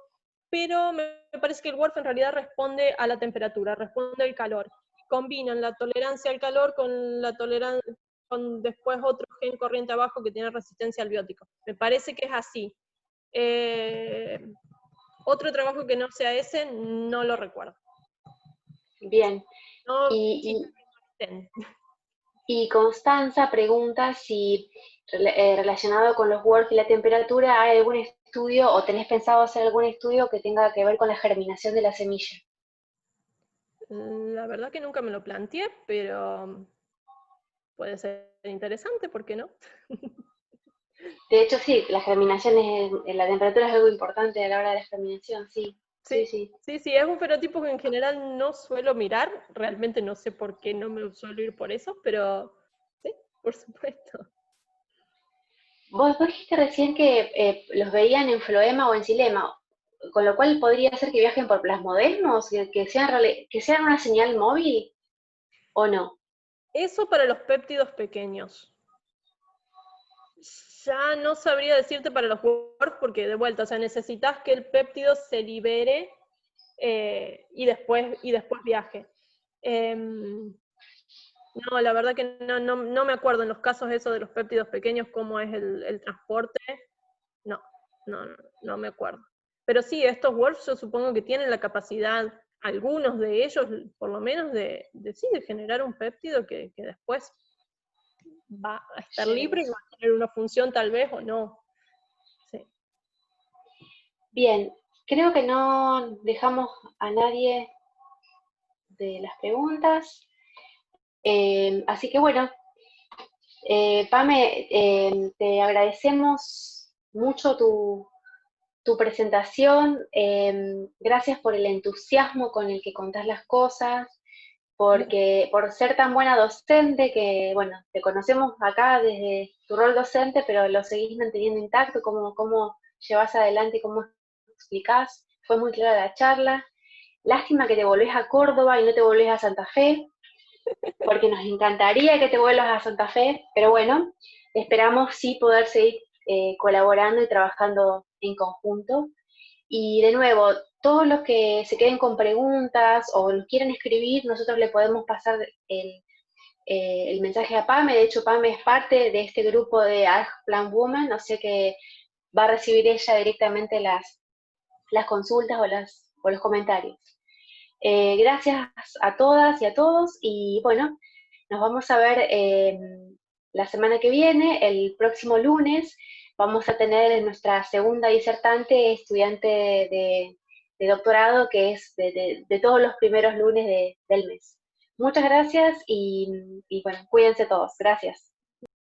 pero me parece que el WORF en realidad responde a la temperatura, responde al calor. Combinan la tolerancia al calor con la tolerancia, con después otro gen corriente abajo que tiene resistencia al biótico. Me parece que es así. Otro trabajo que no sea ese, no lo recuerdo. Bien. No, y Constanza pregunta si relacionado con los WORF y la temperatura, ¿hay algún estudio o tenés pensado hacer algún estudio que tenga que ver con la germinación de la semilla? La verdad que nunca me lo planteé, pero puede ser interesante, ¿por qué no? De hecho, sí, la germinación la temperatura es algo importante a la hora de la germinación, sí. Sí, es un fenotipo que en general no suelo mirar, realmente no sé por qué no me suelo ir por eso, pero sí, por supuesto. vos dijiste recién que los veían en floema o en xilema, con lo cual podría ser que viajen por plasmodesmos, que sean una señal móvil, ¿o no? Eso para los péptidos pequeños. Ya no sabría decirte para los WORF porque de vuelta, o sea, necesitas que el péptido se libere y después viaje. No, la verdad que no me acuerdo en los casos esos de los péptidos pequeños cómo es el transporte. No me acuerdo. Pero sí, estos WORFs yo supongo que tienen la capacidad, algunos de ellos por lo menos, de generar un péptido que después va a estar libre y va a tener una función tal vez o no. Sí. Bien, creo que no dejamos a nadie de las preguntas. Así que bueno, Pame, te agradecemos mucho tu presentación. Gracias por el entusiasmo con el que contás las cosas, por ser tan buena docente, que bueno, te conocemos acá desde tu rol docente, pero lo seguís manteniendo intacto, cómo llevas adelante, cómo explicás. Fue muy clara la charla. Lástima que te volvés a Córdoba y no te volvés a Santa Fe, porque nos encantaría que te vuelvas a Santa Fe, pero bueno, esperamos sí poder seguir colaborando y trabajando en conjunto. Y de nuevo, todos los que se queden con preguntas o nos quieren escribir, nosotros le podemos pasar el mensaje a Pame. De hecho, Pame es parte de este grupo de ARG Plan Women, o sea que va a recibir ella directamente las consultas o los comentarios. Gracias a todas y a todos, y bueno, nos vamos a ver la semana que viene, el próximo lunes. Vamos a tener nuestra segunda disertante, estudiante de doctorado, que es de todos los primeros lunes del mes. Muchas gracias y bueno, cuídense todos. Gracias.